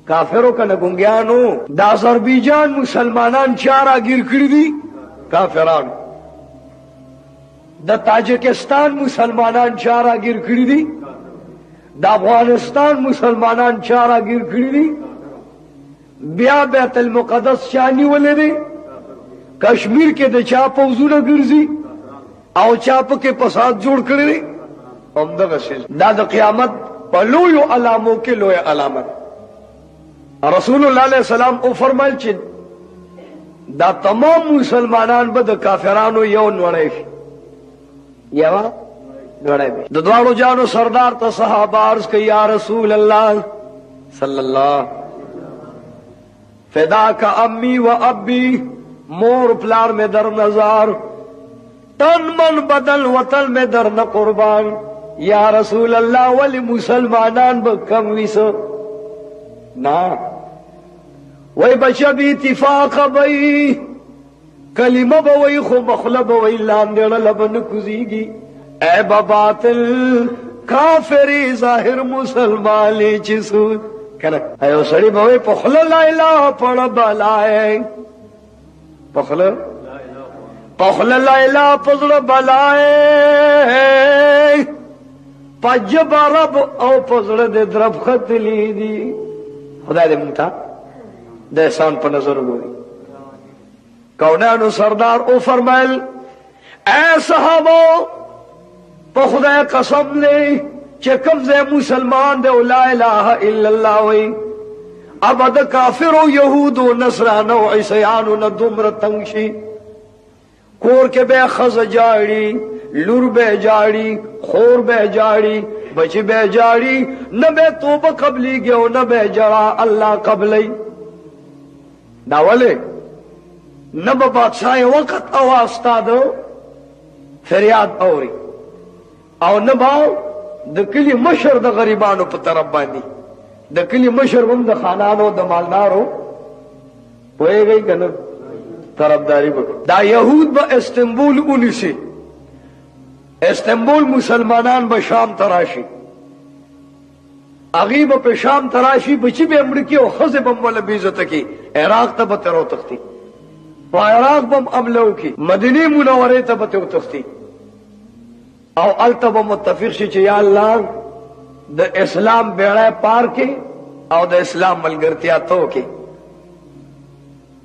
کافروں کا نگنگیانو. دا آذربائیجان مسلمانان چارا گیر کری دی کافرانو. دا تاجکستان مسلمانان چارا گیر کری دی. دا افغانستان مسلمانان چارا گیر کری دی. بیا بیت المقدس چانی ولے دی. کشمیر کے دا چاپ وزور گرزی او چاپ کے پساد جوڑ کری دی. دا دا قیامت پلویو علاموں کے لوی علامت. رسول اللہ علیہ السلام او فرمائل چی دا تمام مسلمانان با دا کافرانو یو نوڑے شی یو نوڑے بی. دا دوارو جانو سردار تا صحابہ عرض کہ یا رسول اللہ صلی اللہ فدا کا امی و ابی، مور پلار میں در نظار، تن من بدل وطن میں در نہ قربان. یا رسول اللہ ولی مسلمانان با کم ویسو نا وی بچہ بھی اتفاق بئی کلمہ بوئی خو مخلب بوئی لاندیڑ لبن کزیگی. اے بباطل کافری ظاہر مسلمانی چسو کنا ایو سڑی بوئی پخل لا الہ پڑ بلائے پخل لا الہ پڑ بلائے پجب رب او پزڑ دے درب خط لی دی. خدا دے منتا دے احسان پر نظر گوری. کونانو سردار او فرمائل اے صحابو پا خدا قسم لے چکم زے مسلمان دے لا الہ الا اللہ وی اب دا کافر و یہود و نصران و عیسیان و ندمر تنگشی کور کے بے خز جاڑی لور بے جاڑی خور بے جاڑی بچی بے جاڑی نہ بے توبہ قبلی گیو نہ بے جڑا اللہ قبلی داولے نہ بادشاہ وقت آواز تا دو فریاد اوري او نه باو د کلی مشر د غریبانو په طرف باندې د کلی مشر هم د خانانو د مالدارو پوهیږي کنه طرفداري وکړي. دا يهود به استنبول ونیسي، استنبول مسلمانان به شام تراشي، اغي به په شام تراشي، بچي به امریکي او خزه به مولا بیزته کی، عراق ته به ترو تختی، په عراق به عملو کی، مدینه منوره ته به ترو تختی او التب متفق شي چې یا الله د اسلام بیړه پار کې او د اسلام ملګرتیا تو کې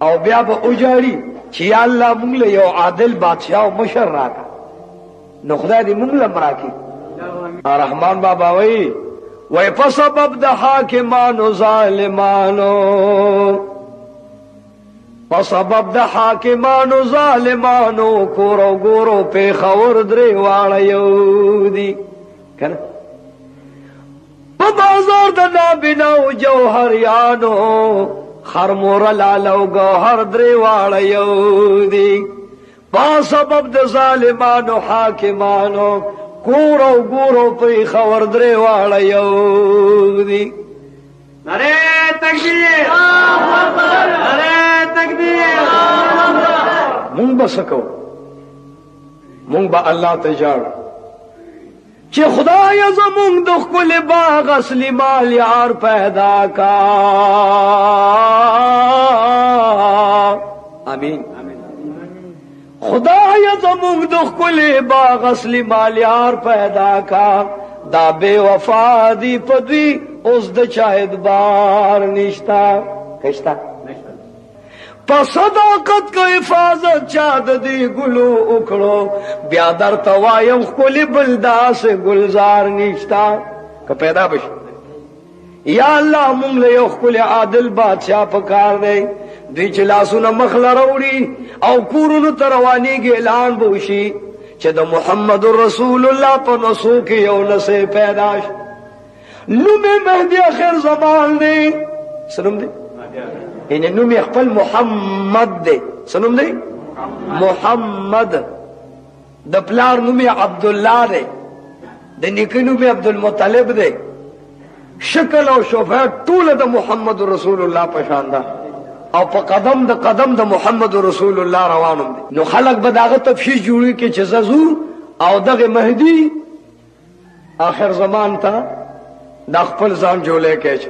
او بیا به اوجاړي چې یا الله موږ له یو عادل بادشاہ او مشر راکا، نو خدای دې موږ له مراکي. رحمان بابا وای په سبب د حاکمانو ظالمانو، په سبب د حاکمانو ظالمانو کورو ګورو په خور درې واړه یو دي کنه، په بازار د نابیناو جوهریانو خرمور لالو گوهر درې واړه یو دي، په سبب د ظالمانو حاکمانو کورو ګورو په خور درې واړه یو دي. نعرہ تکبیر، نعرہ تکبیر. مونږ به سکو، مونږ به الله ته جاړو چې خدای زمونږ د خپل باغ اصلي مال یار پیدا کا. امین. خدای زمونږ د خپل باغ اصلي مال یار پیدا کا، دا بے وفا دی پدوی اوس د چا ادبار نشتا کشتا، په صداقت کو حفاظت چا د دې ګلو وکړو، بیا درته وایم خپل بلدا سے گلزار نشتا که پیدا بشي. یا الله مونږ له یو خپل عادل بادشاہ پکار دی، دوی چې لاسونه مخ لروړي او کورونو ته روانېږي، اعلان به وشي چې د محمد رسول الله په نسو کې یو نسل پیدا شي. نوم مهدی اخر زمان دی، سنم دی یعنی نوم خپل محمد دی، سنم دی محمد، د پلار نوم عبد الله دی، د نیکه نوم عبد المطلب دی، شکل او شوفه ټول د محمد رسول الله په شان ده او په قدم د قدم د محمد رسول الله روانم دي. نو خلق به داغه تفشیش جوړي کې چې ززو او دغه مهدی آخر زمان ته د خپل ځان جوړه کې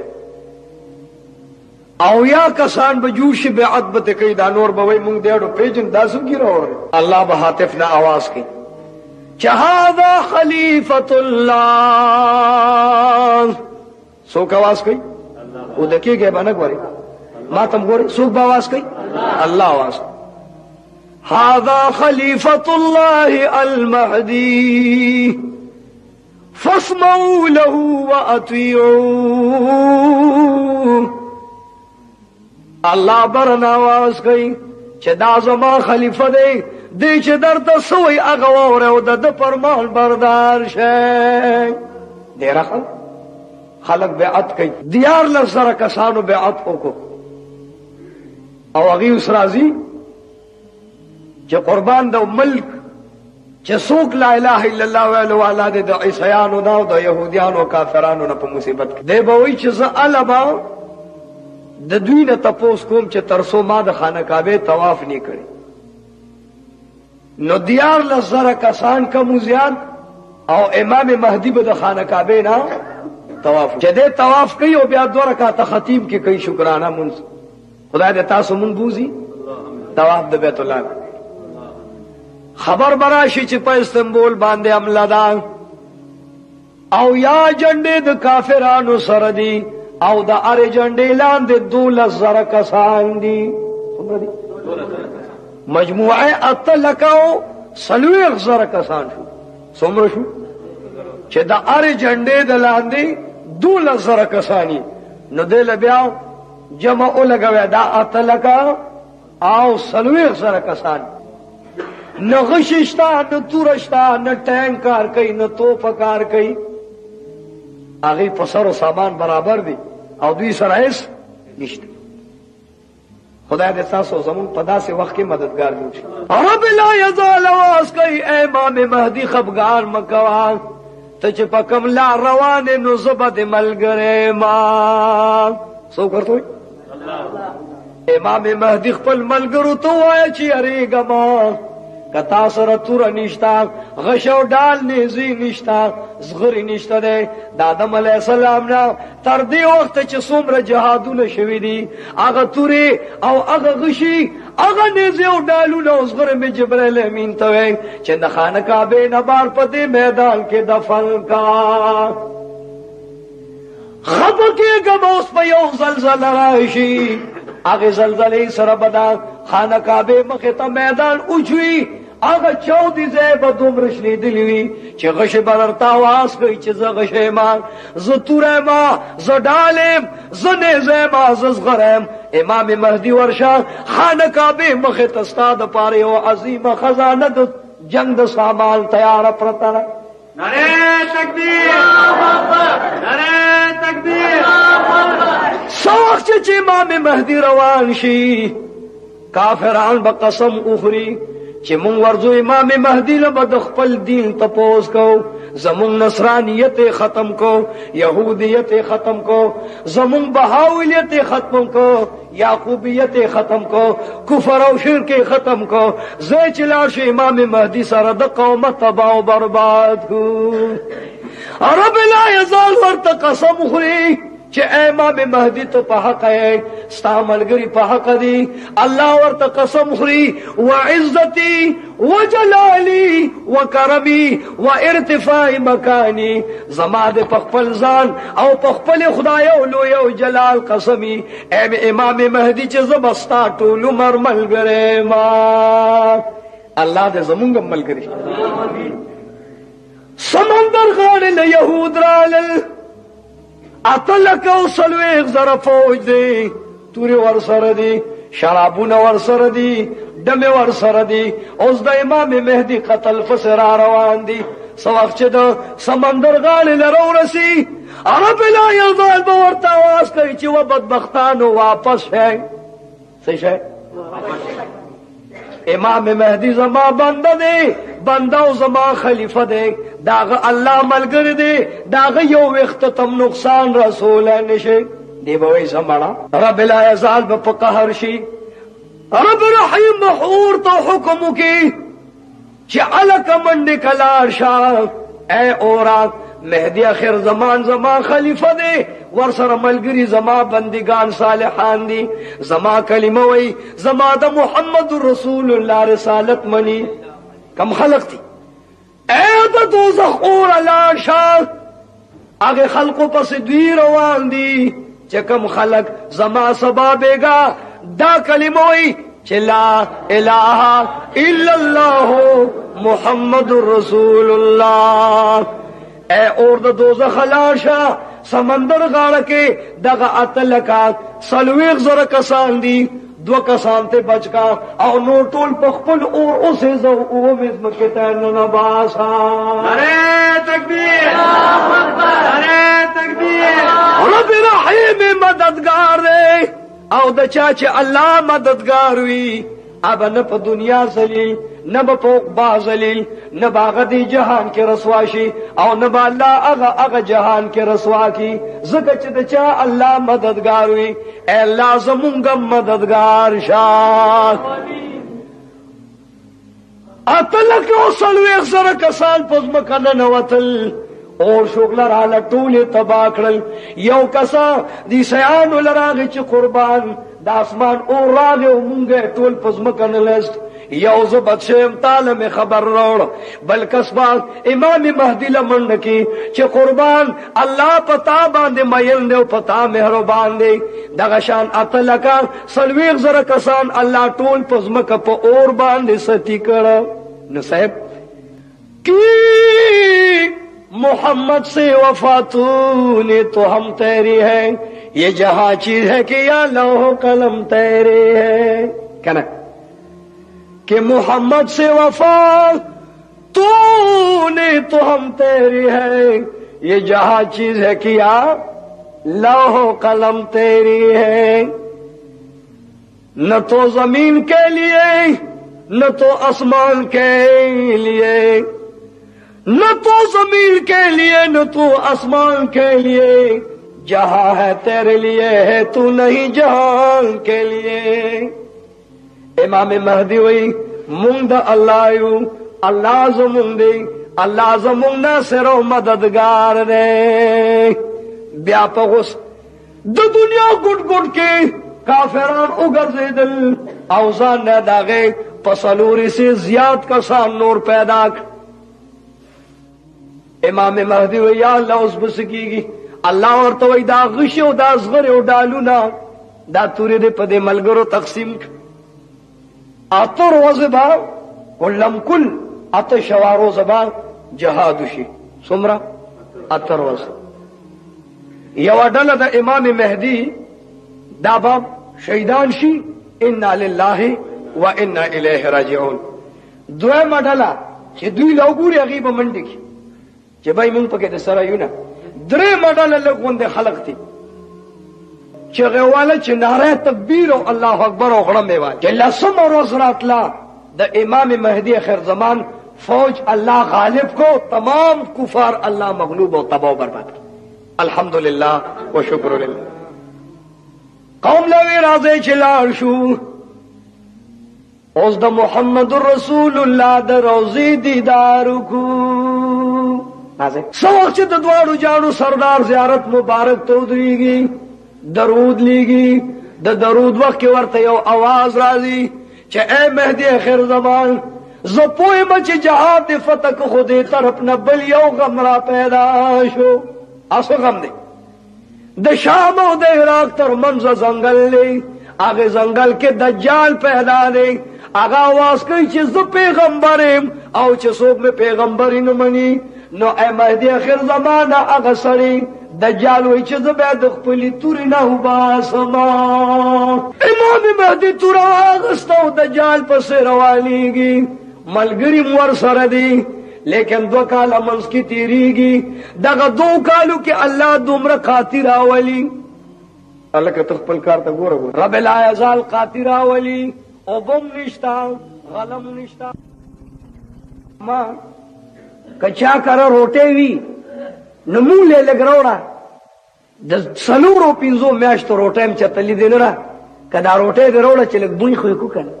او یا کسان به جوړ شي بیعت به کوي، دا نور به وي مونږ دیړو پیجن داسو کی راوړ. الله به هاتف نه आवाज کوي چې هذا خلیفۃ الله، سو کا आवाज کوي او دکیږي باندې ګوري ما تم ګوري سوق باواز کوي الله आवाज. هذا خلیفۃ الله المهدی فاسمعوا له واطيعوا. الله برنا आवाज کوي چې دا زما خلیفہ دی، دی چې درته سوی هغه وره او د فرمان بردار شي. ډیر خلق بیعت کوي، دیار لسره کسانو بیعت وکړو او هغه اوس راځي چې قربان د ملک چې څوک لا اله الا الله ویلو والا د عیسایانو دا او د يهوديانو او کافرانو نه په مصیبت کې دی به وایي چې زه الابا د دوی نه تپوس کوم چې ترسو ما د خانه کعبه طواف نه کړی. نو دیار لزره کسان کم زیات او امام مهدی به د خانه کعبه نه طواف جده طواف کوي او بیا 2 رکعات ختم کې کوي شکرانه مونږ. خدای دې تاسو مونږ بوزي طواف د بیت الله. خبر براشي چې په استنبول باندې حمله ده او یا جنډې د کافرانو سره دي او د اره جنډې لاندې 12,000 کسان دي، مجموعه اتلکاو 30,000 کسان شو. څومره شو چې د اره جنډې د لاندې 12,000 کسانی. نو دل بیا جمع لګوي دا اتلکا او 30,000 کسان. نو غششتا نو تورشتا نو ټینک کار کوي نو توپ کار کوي، هغه په سر او سامان برابر دي او دوی سره هیڅ نشته. خدای دې تاسو زمون په داسې وخت کې مددگار جوړ رب لا یزال واس کوي امام مهدی خفګان مکوا ته چې په کوم لار روان نو زبد ملګری ما سو ورته امام مهدی خپل ملګرو ته وایي چې اریګه ما کتا سره تور نشتا غشو ډال نيزي نشتا زغری نشته ده د آدم علی السلام نه تر دې وخت چې څومره جهادونه شوي دي هغه توري او هغه غشي هغه نيزي او ډالونه زغری می جبرائیل امین ته وای چې د خانه کعبه نه بار پدې میدان کې دفن کا خبکه ګموس په یو زلزلہ راشي هغه زلزلې سره بدا خانه کعبه مخه ته میدان اوچوي هغه 14 ځای به دومره شلیدلی وي چې غش بررتا واس کوي چې زه غشې ما زه توره ما زه ډالم زه نیزه ما زه زغرم امام مهدی ورشه خانه کعبه مخه ته ستا د پاره یو عظیمه خزانه د جنگ د سامان تیار پرته ده نعرہ تکبیر نعرہ تکبیر سوخ چې امام مهدی روان شي کافران به قسم اخري چې مونږ ورځو امام مهدی له بد خپل دین تپوس کو زمون نصرانیت ختم کو یهودیت ختم کو زمون بهاولیت ختم کو یعقوبیت ختم کو کفر او شرک ختم کو زې چلا شي امام مهدی سره د قوم تباہ او برباد کو رب لا یزال ورته قسم خوري چې امام مهدی ته په حق یې ستا ملګری په حق دی الله ورته قسم خوري وعزتي وجلالي وكرمي وارتفاع مكاني زما د خپل ځان او په خپل خدای او لوی او جلال قسمي امام مهدی چې زبستا ټول عمر ملګری ما الله دې زمونږ ملګری سمندر غاړه له يهود رالل اتلک او سلویغ زره فوج دی توری ور سره دی شرابونه ور سره دی دمه ور سره دی اوس د امام مهدی قتل فسر روان دی سوخت چې د سمندر غاړې لرو رسی عرب لا یزال بورتا واس کوي چې و بدبختانو واپس شي څه شي امام مهدی زما بنده دی بنده او زما خلیفہ دی داغه الله ملګری دی داغه یو وخت تم نقصان رسول نشي دی به وې سمړه رب لا یزال په قهر شي رب رحیم محور ته حکم کی چې الک منډ کلار شاه اے اورا مهدی اخر زمان زما خلیفہ دی ور سره ملګری زما بندگان صالحان دي زما کلمه وای زما د محمد رسول الله رسالت منی کم خلق دي اے د دوزخ اور لاشا هغه خلقو پس دوی روان دي چې کم خلق زما سبابېګا دا کلمه وای چې لا اله الا الله محمد رسول الله اے اور د دوزخ لاشا سمندر غاړه کې دغه اتلکا سلويغ زره کسان دي دو کسان ته بچکا او نو ټول په خپل اور اوسه زو او مزم کې ته نه باسا نعرہ تکبیر نعرہ تکبیر رب رحیم مددگار دی او د چا چې الله مددگار وي اب نه په دنیا ذلیل نه په عقبا ذلیل نه باغ دی جهان کې رسوا شي او نه با الله هغه جهان کې رسوا کی زکه چې د چا الله مددگار وي اے الله زمونږ مددگار شه اتلک او سلويخ سره کسان پزما کنه نوتل اور شغل را ټول تبا کړل یو کسا دي سیان لراغه چې قربان د اسمان او راغه مونږه ټول پزما کنه لست یو زبد شیم تعالی میں خبر روڑ بل کسبان امام مہدی لمنڈ کی چې قربان الله پتا باندې مایل نه پتا مهربان دی دغه شان اتلکا سلویغ زره کسان الله ټول پزمک په اور باندې ستی کړه نو صاحب کی محمد سے وفاتون تو ہم تیری ہے یہ جہاں چیز ہے کہ یا لوح قلم تیرے ہے کہنا کہ محمد سے وفا تو نے تو ہم تیری ہے یہ جہاں چیز ہے کہ یا لوح قلم تیری ہے न तो जमीन के लिए न तो आसमान के लिए, न तो जमीन के लिए न तो आसमान के लिए, जहां है तेरे लिए है तू नहीं जहान के लिए। इमाम महदी हुई मुंग द अल्लाह यू अल्लाह जमुंग दे अल्लाह जमुंग न सिरो मददगार दे। व्यापक द दुनिया गुट गुट के काफिरान उगर से दिल औजान न दागे पसलूरी से ज्याद कसान नूर पैदा। इमाम महदी हुई या अल्लाह उस बस की अल्लाह और तो दा गुशो दा असगरो डालू ना दा तुरे दे पदे मलगरो तकसीम आतो रोज बा कुल्लम कुल आतो शवारो जबा जहादुशी सुमरा अतर रोज यवा डल दा इमाम महदी दाबा शहीदान शी इन्ना लिल्लाहि व इन्ना इलैहि राजिऊन। दुआ मडला چې دوی لوګوري هغه به منډي کی چې بای مونږ پکې د سره یو نه درې مډل له غوند خلق دي چې غواله چې ناره تکبیر او الله اکبر او غړم میوا چې لسم روز راتلا د امام مهدی اخر زمان فوج الله غالب کو تمام کفار الله مغلوب او تباہ و برباد. الحمدللہ و شکر لله. قوم لوی راځي چې لاړ شو اوس د محمد رسول الله د روزي دیدار کو سوچ د دوارو جانو سردار زیارت مبارک تو دیږي درود لیږي د درود وخت ورته یو आवाज راځي چې اے مهدی اخر زمان زه پوهیم چې جهاد د فتح خو دې طرف نه بل یو غم را پیدا شو. اسو غم دی د شام او د عراق تر منځ ځنګل دی هغه ځنګل کې دجال پیدا دی هغه आवाज کوي چې زه پیغمبرم او چې څوک مې پیغمبر نه مني نو اے مهدی اخر زمانہ هغه سړی دجال وای چې زه به د خپل تور نه وباسما. امام مهدی تور واغستو دجال پس روانيږي ملګری مور سره دی لیکن 2 کال منځ کې تیریږي دغه 2 کالو کې الله دومره خاطر اولی الله که خپل کار ته ګوره رب لا یزال خاطر اولی او بم نشتا غلم نشتا ما کچا کرا روټه وی نموله لګراوړه د سلورو پینزو میاشتو روټه مچ تللی دینره کدا روټه دروړه چې لګ بوی خو کو کنه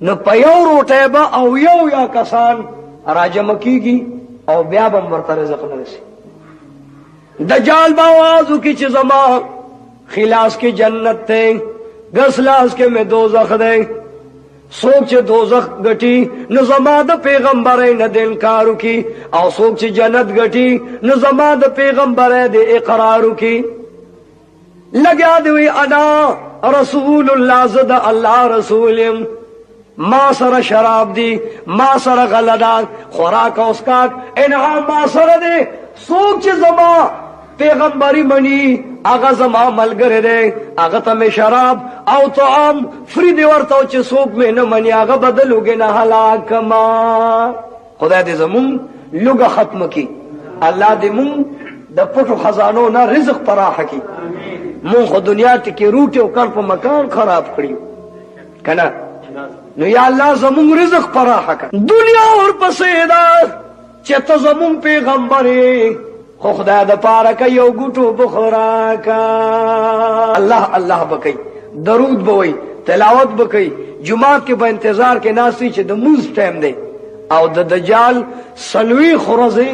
نو پيو روټه با او یو یا کسان راجم کیږي او بیا به ورته رزق نه رسي. دجال باوازو کی چې زما خلاص کې جنت ته غسلاس کې مې دوزخ ده سوچ دوزخ غټي نو زما د پیغمبر نه د انکارو کی او سوچ جنت غټي نو زما د پیغمبر د اقرارو کی لګیا دی انا رسول الله زد الله رسولم ما سره شراب دی ما سره غلدان خوراک او اسکاک انعام ما سره دی سوچ زما پیغمبری منی آغا زما ملګری دی آغا ته شراب او طعام فری دی ورته چې څوک مې نه مني آغا بدلوږي نه هلاک ما. خدای دې زمون لوګه ختم کی الله دې مون د پټو خزانو نه رزق پراخ کی. مون خو دنیا ته کې روټي او کار په مکان خراب کړی کنه نو یا الله زمون رزق پراخ کا دنیا اور پسې دا چې ته زمون پیغمبري خو خدای د پاره کوي یو ګټو بخورا کا الله الله بکي درود بوي تلاوت بکي جمعه کې به انتظار کې ناسي چې د موز ټایم دی او د دجال سلوي خرزي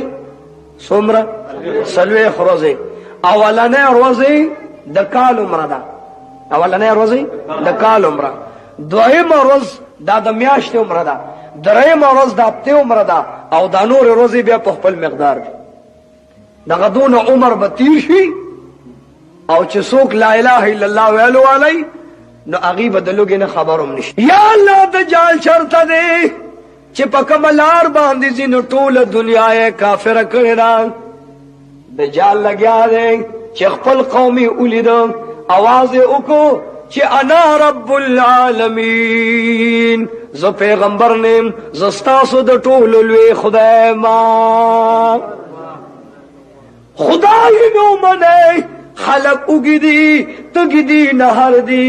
سمره سلوي خرزي اولنه روزي د کال عمره ده اولنه روزي د کال عمره دویم روز دا د میاشتې عمره ده دریم روز د هفته عمره ده او د نور روزي بیا په خپل مقدار دی دغه دون عمر به تیر شي او چې څوک لا اله الا الله ویلو علی نو هغه به د لوګي نه خبروم نشي. یا الله دجال چرته دی چې په کملار باندې زینو ټوله دنیا یې کافر کړی دا دجال لګیا دی چې خپل قومي ولیدو आवाज وکړو چې انا رب العالمین زه پیغمبر نیم زستاسو د ټولو لوی خدای ما خدای نو منه خلق وګدي تګ دي نهر دي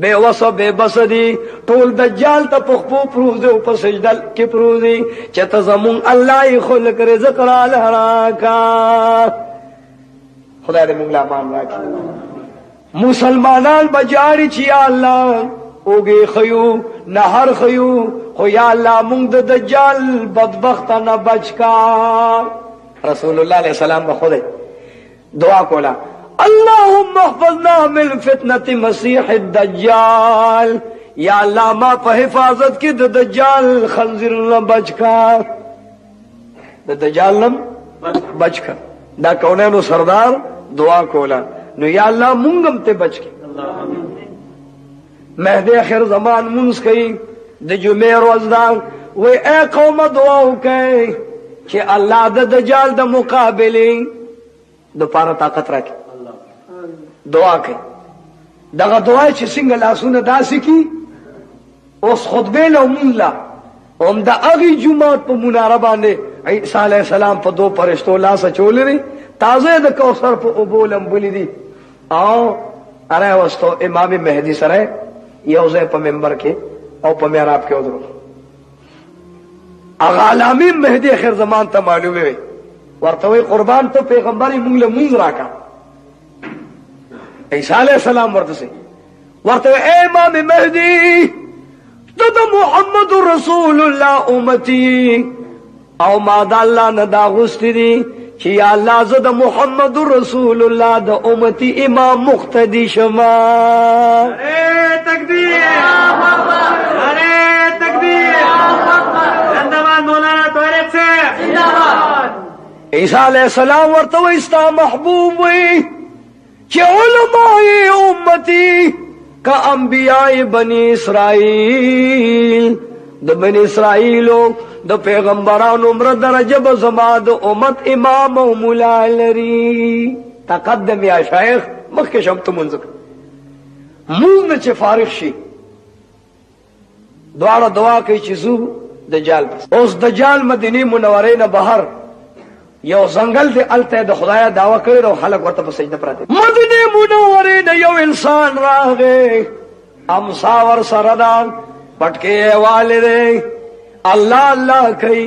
بے وس بے بس دي ټول دجال ته پخپو پروز دی په سجده کې پروز دی چې ته زمون الله یې خلق رزق را لراکا خدای دې موږ لا مان راکړي مسلمانان بجاری چې یا الله اوږې خيو نهر خيو خو یا الله موږ د دجال بدبخت نه بچ کا رسول الله علیه السلام به خدای دعا کولا اللهم احفظنا من فتنة مسیح الدجال یا اللہ ما په حفاظت کی د دجال خنزیر نه بچ کا د دجال نه بچ کا دا کونینو سردار دعا کولا نو یا اللہ مونږم ته بچ کی مهدی اخر زمان مونږ کوي د جمعې ورځ دا وای اے قوم دعا وکړئ چې الله د دجال د مقابله د پاره طاقت راکړي دعا کوي دغه دعا چې څنګه لاسونه داسې کی اوس خطبه له مولا هم د اغي جمعه په مناره باندې عیسی علی السلام په دو فرشتو لاس چولې تازه د کوثر په اوبولم بلی دي او اره واستو امام مهدی سره یو ځای په منبر کې او په محراب کې ودرو اغه عالمي مهدی اخر زمان ته معلومه وي ورته وي قربان ته پیغمبري مونږ له مونږ راکا عیسی علیہ السلام ورته اے امام مهدی ته محمد رسول الله امتی او ما د الله نه دا غوستي دي چې یا الله زه د محمد رسول الله د امتی امام مقتدی شما تکبیر ارے تکبیر زنده‌باد مولانا طارق سے زنده‌باد عیسی علیہ السلام ورته استا محبوب وي کہ علماء امتی کا انبیاء بنی اسرائیل د بنی اسرائیلو د پیغمبرانو عمر درجه به زما د امت امام او مولا لري تقدم یا شیخ مخکې شمت منځ مونږ چې فارغ شي دعا کوي چې زو دجال بس اوس دجال مدینه منوره نه بهر یو زنګل دی الته د خدای دعوا کړی او خلک ورته په سجده پراته مدینه منوره نه یو انسان راغی امسا ور سره دا پټکي والے الله الله کوي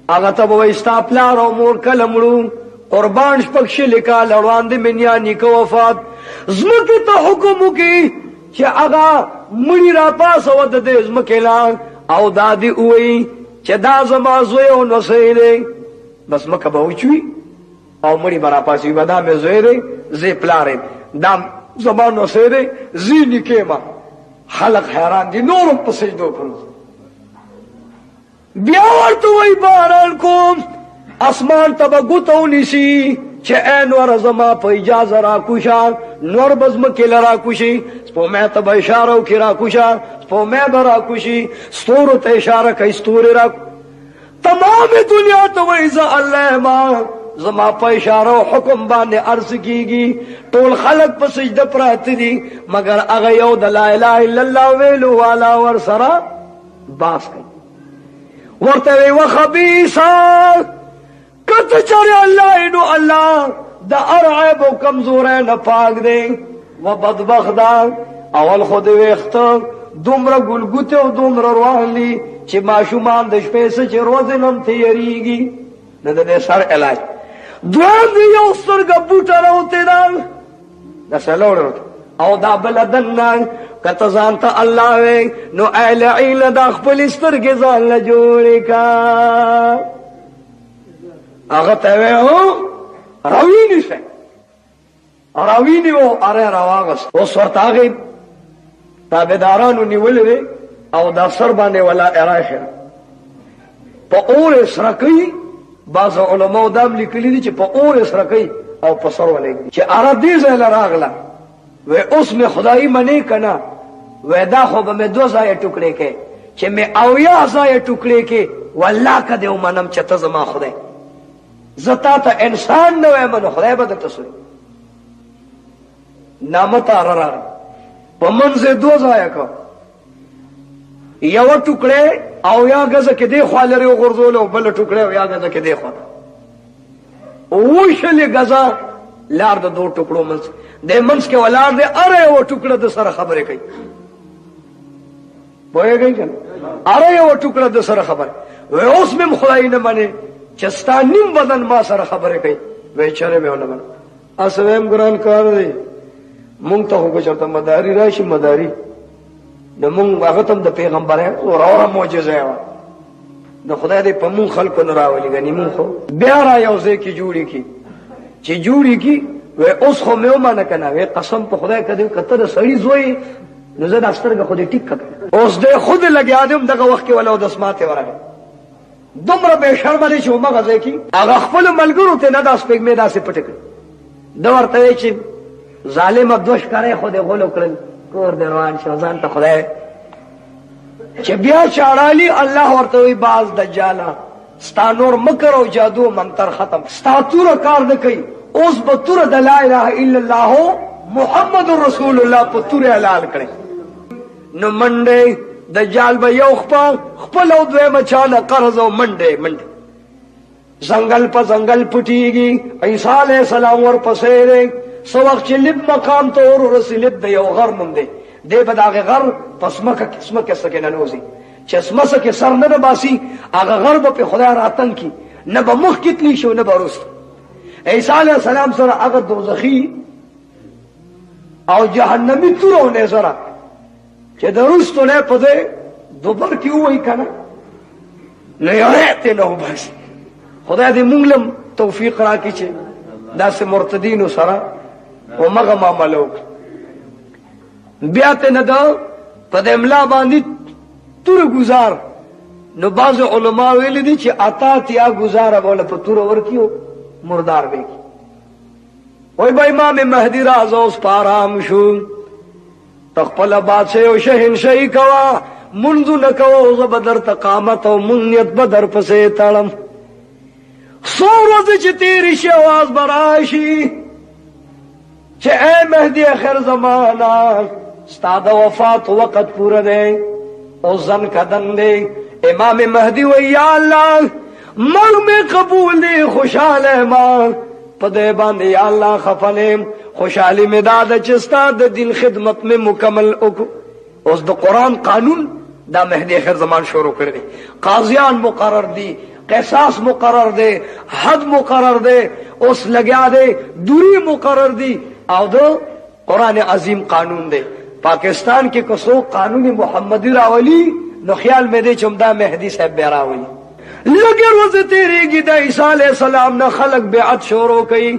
هغه ته وای ستا پلار او مور کلمړو قربان شپږ لیکا لړوان دي منیا نیکو وفات زمکه ته حکم وکي چې هغه مړی را پاس او د دې زمکه لا او دادی وای چې دا زما زوی او نسیره بس مکه به وچوي او مړی برا پاسي ودا مې زویره زی پلارې دام زبانو سره زی نکېما خلق حیران دي نورم په سجدو پروز بیا ورته وای باران کوم اسمان ته بغوتو نشي چې انور زما په اجازه را کوشا نور بزم کې لرا کوشي سپومه ته به اشاره وکړه را کوشا سپومه برا کوشي ستورو ته اشاره کوي ستوري را تمام دنیا ته وای ز الله ما زما په اشاره او حکم باندې عرض کیږي ټول خلق په سجده پراته دي مگر هغه یو د لا اله الا الله ویلو والا ور سره باس کوي ورته وی وخبيثا کته چره الله نو الله د ارعب او کمزور نه پاک دی و بدبخت اول خود ویخته دومره ګلګوت او دومره رواني چې ماشومان د شپې سره روزنم تیریږي نه د سر علاج دوام دی یو سترګه بوټه راوته دا سلوړ او دا بلدن کته ځان ته الله وي نو اهل عین د خپل سترګې ځان له جوړې کا هغه ته وو راویني شه راویني وو اره راواغس اوس ورته هغه تابعدارانو نیولې او د افسر باندې ولا اراشه په اور سره کوي بعض علماء دام لیکلي دي چې په اور سره کوي او په سر ولې چې عربي ځای راغله و اوس می خدای منی کنا و دا خو به مې 2000 ټوکړي کې چې مې او یا ځای ټوکړي کې والله کده ومنم چې ته زما خدای زتا ته انسان نه وای منو خدای به ته سوی نامت اررا په منځه 2000 کو یو ټوکړه او یا غزه کې دی خالره غرزول او بل ټوکړه او یا غزه کې دی خو او شلې غزه لار د دوه ټوکړو منځ د منځ کې ولاړ دی اره یو ټوکړه د سره خبرې کوي پوهېږئ که نه اره یو ټوکړه د سره خبرې وی اوس مې م خدای نه منې چې ستا نیم بدن ما سره خبرې کوي وی چرې مې ونه منم اصل ویم ګران کار دی مونږ ته خو که چېرته مداري راشي مداري نو مونږ هغه ته هم د پیغمبر اوره معجزه وه د خدای دې په مونږ خلکو نه راولي ګنې مونږ خو بیا را یو ځای کې جوړې کړي چې جوړې کړي وی اوس خو مې ومنه که نه وی قسم په خدای که ته د سړي زوی نو زه دا سترګه خو دې ټیک کړم اوس دی خود لګیا دی هم دغه وخت کې ولا اودس ماتې ورغی دومره بې شرمه دی چې همغه ځای کې هغه خپلو ملګرو ته نه دا سپېږمې داسې پټې کړې ده ورته وی چې ظالمه دوه ښکاری خو دې غولو کړل کور دې روان شو ځان ته خدای چې بیا چاړالي الله ورته وی باز دجاله ستا نور مکر او جادو منتر ختم ستا توره کار نه کوي اوس به توره د لا اله الا الله محمد رسول الله په توره حلال کړي نو منډې دجال به یو خپل او دویمه چاله قرض او منډې زنګل په زنګل پټیږي عیسی علیه السلام ورپسې دی څه وخت چې لب مقام ته ورسي لب د یو غر نوم دی دی به د هغې غر په سمکه کې ننوځي چې سمسه کې سر نه باسي هغه غر به پې خدای راتنګ کي نه به مخکې تلي شي او نه به وروسته عیسی علیه السلام سره هغه دوزخي او جهنمي تورونه سره چې د وروستو نه په دې دوبر کې ووایي که نه نو یوه ترې نه وباسي خدای دې مونږ لم توفیق راکړي چې داسې مرتدینو سره همغه معامله وکړي بیا ته نه ده په د املا باندې توره ګزار نو بعض علما ویلي دي چې اتاتیا ګزاره به په توره ورکړي او مردار به کړي وای به امام مهدي راځه اوس په ارام شو ته خپله بادشاهي او شهنشاهي کوه منځونه کوه زه به درته قامت او منیت به در پسې تړم څو ورځې چې تېرې شي اواز به راشي چې ای مهدي آخر زمانه ستا د وفات وقت پوره دی او زن کدن دی امام مهدي وی یا الله مرګ مې قبول دی خوشحاله ما په دې باندې یا الله خفنم خوشحالي مې دا ده چې ستا د دین خدمت مې مکمل وکړو اوس د قرآن قانون دا مهدي آخر زمان شروع کړی دی قاضیان مقرر دي قصاص مقرر دی حد مقرر دی اوس لګیا دی دوری مقرر دی او د قرآن عظیم قانون دی پاکستان کې کسو قانون محمدی راولی نو خیال مې دی چې دا مهدي صاحب بیا راولي لږې ورځې تېرېږي د عیسی علیه السلام نه خلک بیعت شروع کوي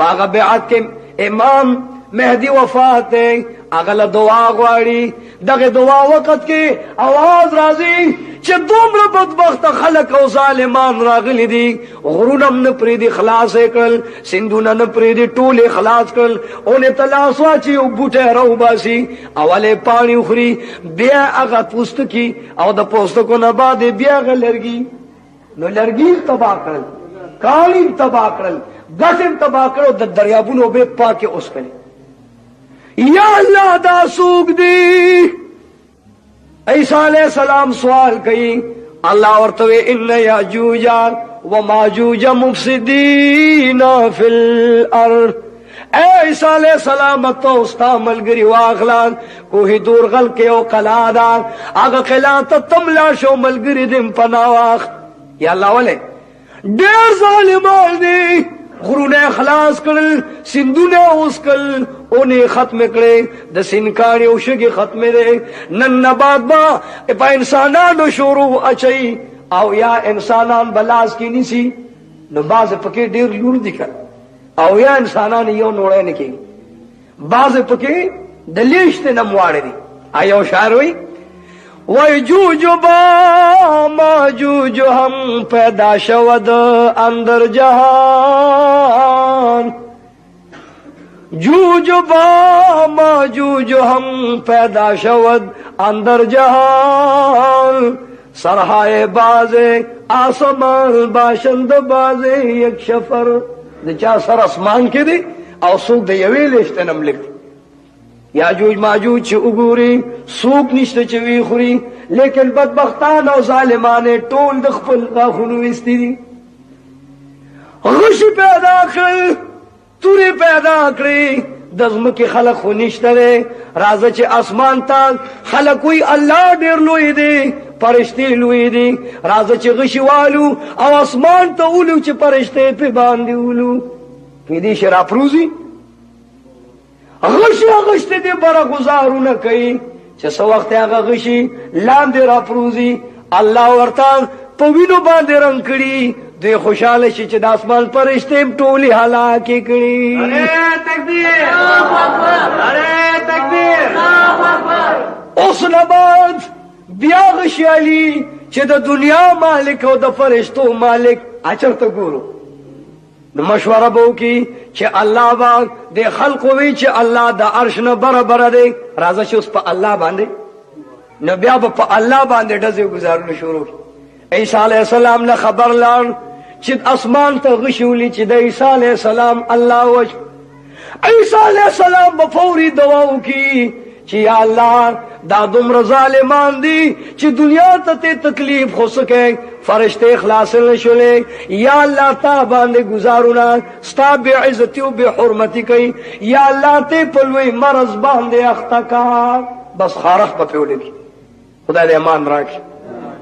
په هغه بیعت کې امام مهدي وفات دی هغه له دعا غواړي دغه دعا وخت کې اواز راځي چې دومره بدبخته خلک او ظالمان راغلي دي غرونه هم نه پرېږدي خلاص یې کړل سیندونه نه پرېږدي ټول یې خلاص کړل اونې ته لاس واچي او بوټی راوباسي اول یې پاڼې وخوري بیا هغه پوستکي او د پوستکو نه بعد بیا هغه لرګي نو لرګي تباه کړل کاڼي تباه کړل ګټ تباه کړل د دریابونو اوبه پاکې اوس کړې یا الله دا څوک دی عیسی علیہ السلام سوال کئی اللہ ورتوے ان یاجوج و ماجوج مفسدین فی الارض اے عیسی علیہ السلام تو استا ملگری واغلان کوہی دور غل کے او قلعہ دا آگا قلعہ تا تملا شو ملگری دم پناواخ یا اللہ والے دیر ظالمان دی غرونه خلاص کړل سندونه اوس کړل اونې ختم کړې د سینکاړي او شګي ختم دي نن نبات با په انسانانو شروع اچي او یا انسانان بلاس کې نسی نو باز پکې ډیر لور دي کړ او یا انسانان یو نوړې نه کې باز پکې دلیشته نه مواړي دي ایو شاعر وي وَيْجُوجُ با ماجوج ہم پیدا شود اندر جہان جوج با ماجوج ہم پیدا شود اندر جہان سرحائے باز آسمان باشند باز یک شفر د چا سر اسمان کې دی او څوک د یوې لشته نم لیک یاجوج ماجوج چې وګوري څوک نشته چې وی خوري لیکن بدبختان او ظالمان ټول د خپل غاښونو ویستي دي غشي پیدا کړل تورې پیدا کړې د ځمکې خلق خو نشته دی. راځه چې اسمان ته خلق وی الله ډېر لوی دی، فرشتې لوی دي. راځه چې غشي والو او اسمان ته ولو چې فرشتې په باندې ولو. کېدای شي راپروزي غشي غشته دې بره گزارونه کوي چې څو وخت هغه غشي لاندې راپروزي. الله ورته په وینو باندې رنګ کړي. دوی خوشاله شي چې د اسمان فرشتې ټولې هلاکې کړي. تکبیر، اره تکبیر. اوس نه بعد بیا غشیالی چې د دنیا مالک او د فرشتو مالک اچرته ګورو. نو مشوره به وکړي چې الله با د خلقو وی چې الله د عرش نه برابر دی. راځه چې اوس په الله باندې نو بیا به په الله باندې ډزې گزارونه شروع. عیسی علیه السلام نه خبر لاړ چې اسمان ته غشي ولي چې د عیسی علیه السلام الله وجه. عیسی علیه السلام به فوري دعا وکړي چې یا الله دا دومره ظالمان دي چې دنیا ته تکلیف خو سکے فرشتے خلاص نشولې. یا الله تا باندې گزارونه ستا بے عزتی او بے حرمتی کوي. یا الله ته په لوی مرض باندې اخته کا. بس خارخ په پیولګي. خدای دې امان راکړي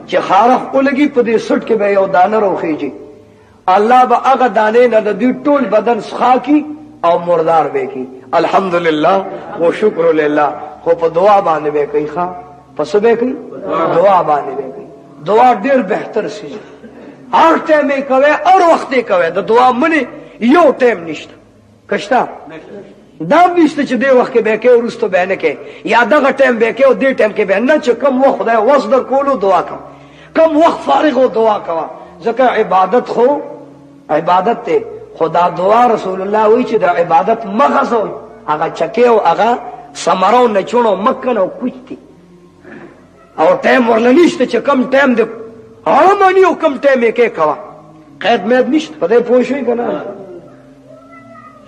چې خارخ ولګي په دې سټ کې به یو دانه روخیږي. الله به هغه دانه نه د دې ټول بدن سخا کی او مردار به کی. الحمدلله و شکر لله. خو په دعا باندې به کوي. ښا پس به کوي دعا باندې به کوي. دعا ډیر بهتر شي. هر ټیم یې کوي او وخت یې کوي. د دعا منی یو ټیم نشته. کښتا دا نشته چې دې وخت کې به کوي ورستو به نه کوي یا دغه ټیم به کوي او دې ټیم کې به نه. چې کوم وخت خدای وس در کولو دعا کوي، کوم وخت فارغ او دعا کوي. ځکه عبادت خو عبادت ته خدا دعا رسول الله وی چې د عبادت مغز هغه چکه او هغه سمرو نه چونو مکن او کوچتي او ټیم ورلنيشته چې کم ټیم دې هرمني او کم ټیم یې کې کوا قید مې نشته. په دې پوه شئ کنه.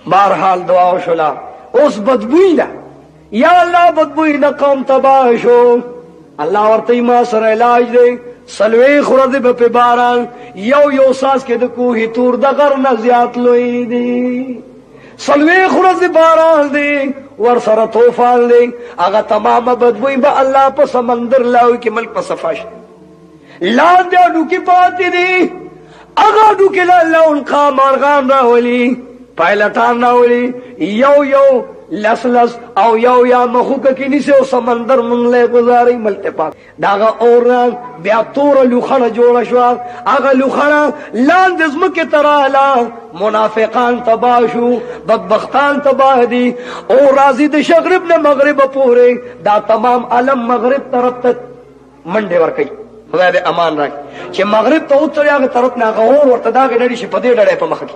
بهرحال دعا وشولا. اوس بدبوئی ده. یا الله بدبوئی نه قوم تباه شو. الله ورته ما سره علاج دی. سلوی خورده به په باران یو ساس کې د کوهی تور د غر نه زیات لوی دی. سلوی خورده باران دی ور سره طوفان دی. هغه تمامه بدبوئی به الله په سمندر لاوي کې ملک په صفاش لاندې اډو کې پاتې دي. هغه اډو کې الله انقا مارغان راولي، پایلټان راولي، یو لس او یا مخوکه کې نیسه او سمندر مونږ له گزاري ملته پاک. داغه اور بیا تور لوخړه جوړه شو. هغه لوخړه لاندې زمکه تراله. منافقان تباه شو، بدبختان تباه دي. او راضي د شغرب نه مغرب پورې دا تمام عالم مغرب طرف ته منډه ور کوي. خدای دې امان راکړي چې مغرب ته اوتر هغه طرف نه غور ورته دا غړي شي په دې ډړې په مخ کې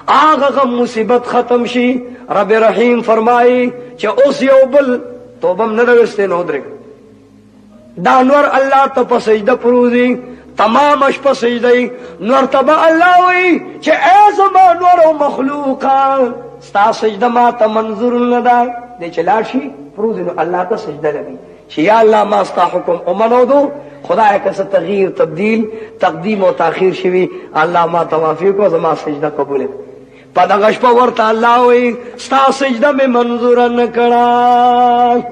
هغه غم مصیبت ختم شي. رب رحیم فرمایي چې اوس یو بل توبم نه راوستي نو درک دا نور الله ته په سجده پروزي. تمام شپه سجده نور تبع الله وي چې ای زما نور او مخلوقات ستا سجده ما ته منظور نه ده. دې چې لاړ شي پروزي نو الله ته سجده لګي چې یا الله ما ستا حکم ومنو دو. خدای که څه تغییر تبدیل تقدیم او تاخير شوي الله ما توفیق او زما سجده قبول کړي. په دغه شپه ورته الله وایي ستا سجده مې منظور نه کړه.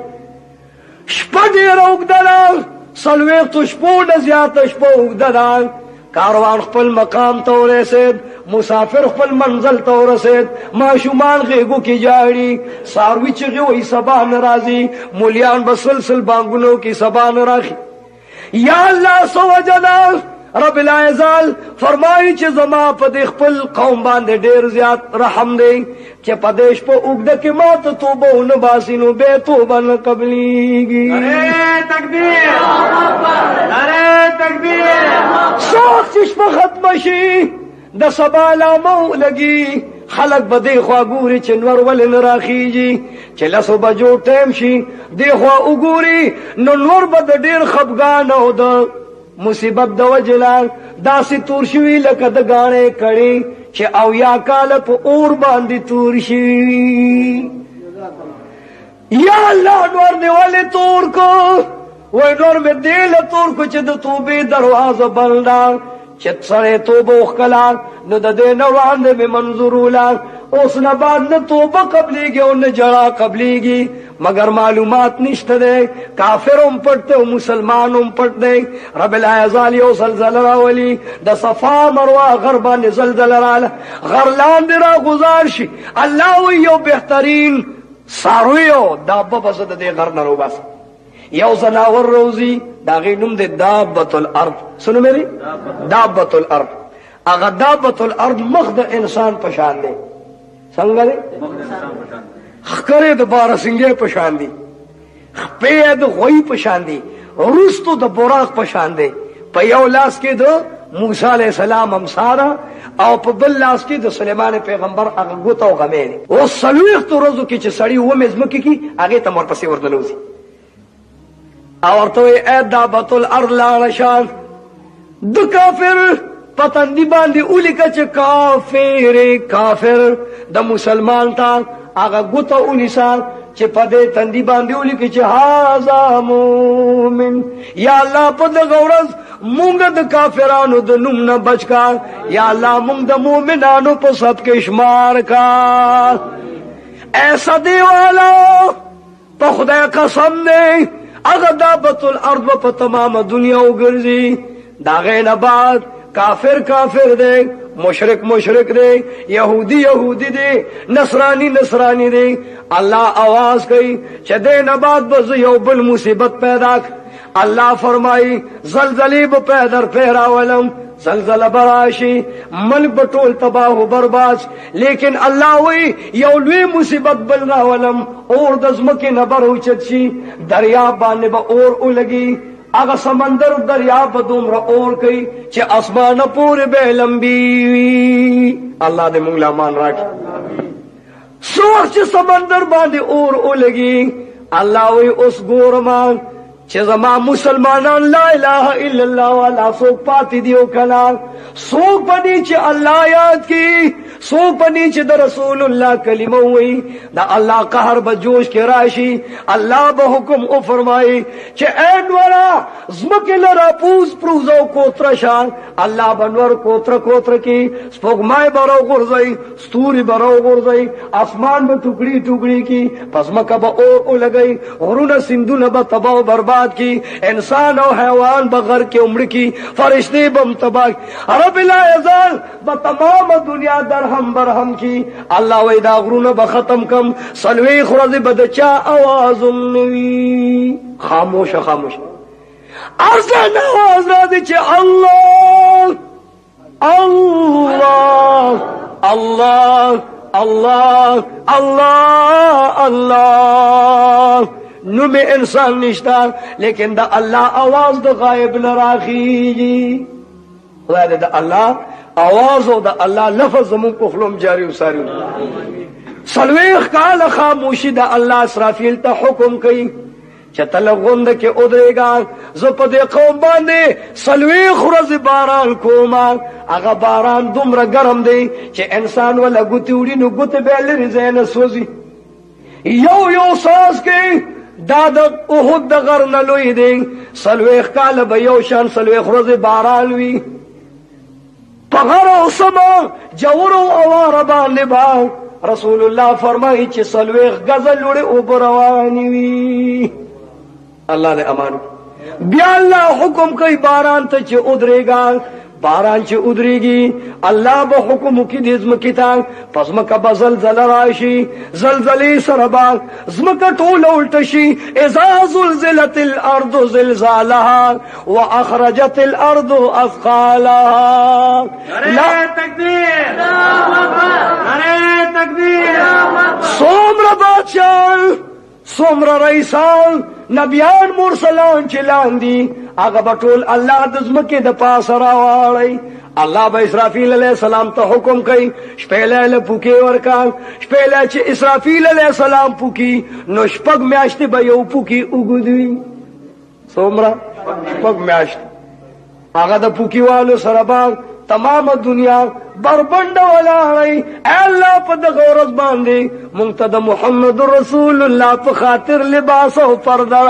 شپه ډېره اوږده ده، څلوېښتو شپو نه زیاته شپه اوږده ده. کاروان خپل مقام ته ورسېد، مسافر خپل منزل ته ورسېد. ماشومان غېږو کې جاړي، څاروي چغې وایي سبا نه راځي. مولیان به سلسل بانګونو کې سبا نه راخي. یا الله څه وجه ده؟ رب العزال فرمایي چې زما په دې خپل قوم باندې ډېر زیات رحم دی چې په دې شپه اوږده کې ما ته توبه ونه باسي نو بیا توبه نه قبلېږي. نعرې تکبیر، نعرې تکبیر. څوک چې شپه ختمه شي د سبا علامه لګي خلک به دې خوا ګوري چې نور ولې نه راخیږي. چې لسو بجو ټیم شي دې خوا وګوري نو نور به د ډېر خفګان او د مصیبت د وجلا داسې تور شوي لکه د غاړې کړي چې او یا کال په اور باندې تور شي. یا الله نور دې ولې تور کو؟ وای نور مې دې له تور کو چې د توبې دروازه بنده چې سره توبه وکړه نو د دې نه وړاندې مې منظور ولا اوس نه بعد نه توبه قبلیږي او نه جړا قبلیږي مگر معلومات نشته دی کافر هم پټ دی او مسلمان هم پټ دی رب العزال یو زلزله راولي د صفا مروه غر باندې زلزله راله غر لاندې را گزار شي الله وی یو بهترین څارویو دابه به زه د دې غر نه روباسم یو زناور روزي د هغې نوم دی دابة الارض څه نوم دی دابة الارض هغه دابة الارض مخ د انسان په شان دی څنګه دی ښکرې د بارسنګې په شان دی خپې یې د غوی په شان دی وروستو د براق په شان دی په یو لاس کې د موسی علیه السلام امساره او په بل لاس کې د سلیمان پیغمبر هغه ګوته او غمې دی اوس څلوېښتو ورځو کې چې سړي اومې ځمکې کې هغې ته ورپسې ورننوځي او ورته وایي ای دابة الارض لاړه شه د کافر په تندي باندې ولیکه چې کافر د مسلمان ته هغه ګوته ونیسه چې په دې تندي باندې ولیکي چې هذا مؤمن یا الله په دغه ورځ مونږ د کافرانو د نوم نه بچ کا یا الله مونږ د مؤمنانو په صف کې شمار کا ایسا دیوالا په خدای قسم دی هغه دابة الارض په تمامه دنیا وګرځي د هغې نه بعد کافر دی مشرک دی یهودی دی نصرانی دی الله آواز کوي چې دې نه بعد به یو بل مصیبت پیدا الله فرمایي زلزلې به پیراولم زلزله براشي ملک به ټول تباه و برباد لیکن الله وی یو لوی مصیبت بل راولم اور د ځمکې نه بر اوچت شي دریاب باندې به اور ولګي هغه سمندر دریاب به دومره اور کوي چې اسمانه پورې به لمبي وي الله دې موږ له امان راکړي څوک چې سمندر باندې اور ولګي الله وی اوس ګورم چې زما مسلمانان لا اله الا الله والا څوک پاتې دي او کله څوک باندې چې الله یاد کی څوک باندې چې د رسول الله کلمه وي دا الله قهر به جوش کې راشي الله به حکم او فرمایي چې اے نورا زمکه لرا پروزو کوتره شان الله بنور کوتره کی سپوږمۍ برو غورځي ستوري برو غورځي اسمان به ټوکړي کی پس مکه به او لګي غرونه سندونه به تباہ برباد کی انسان او حیوان بغیر کې عمر کی فرشتي بم تباہ رب العزال به تمام دنیا درهم برهم کی الله وې دا غرونه به ختم کم سلوي خرز بدچا आवाज نوي خاموش ارزان आवाज را دي چې الله الله الله الله الله الله نو میں انسان نشتا لیکن دا اللہ آواز دا غائب نراخیجی خدا دا اللہ آواز و دا اللہ لفظ زمون پخلوم جاری و ساری سلویخ کال خاموشی دا اللہ اسرافیل تا حکم کئی چتا لغند کے ادرے گا زپا دے قوم باندے سلویخ رز باران کوما اگا باران دمرا گرم دے چے انسان والا گتی اوڑی نو گتی بیلی رزین سوزی یو ساز کے داد احد دا غر نلوی دے سلویخ کال با یو شان سلویخ رز باران وی پغر و سما جور و اوار باندے با رسول اللہ فرمائی چے سلویخ گزل اڑے اوبروانی وی اللہ دے امان بیا اللہ حکم کئی باران تا چے ادرے گا باران چه ادریگی اللہ با حکم کی دی زمکی تا پس مکا با زلزل راشی زلزلی سربا زمکا طول الٹشی ازا زلزلت الارض زلزالها و اخرجت الارض اثقالها نعرہ تکبیر نعرہ تکبیر سومر بادشاہ سومر رئیسان نبیان مرسلان چلان دی آگا بطول اللہ دزمکی دا پاس راوالی اللہ با اسرافیل علیہ السلام تا حکم کئی شپیلے لپوکی ورکان شپیلے چه اسرافیل علیہ السلام پوکی نو شپگ میاشتی با یو پوکی اگدوی سومرا شپگ میاشتی آگا دا پوکی والو سربان تمام دنیا بربند ولاړی الله په دغه ورځ باندې مونږ ته د محمد رسول الله په خاطر لباس او پرده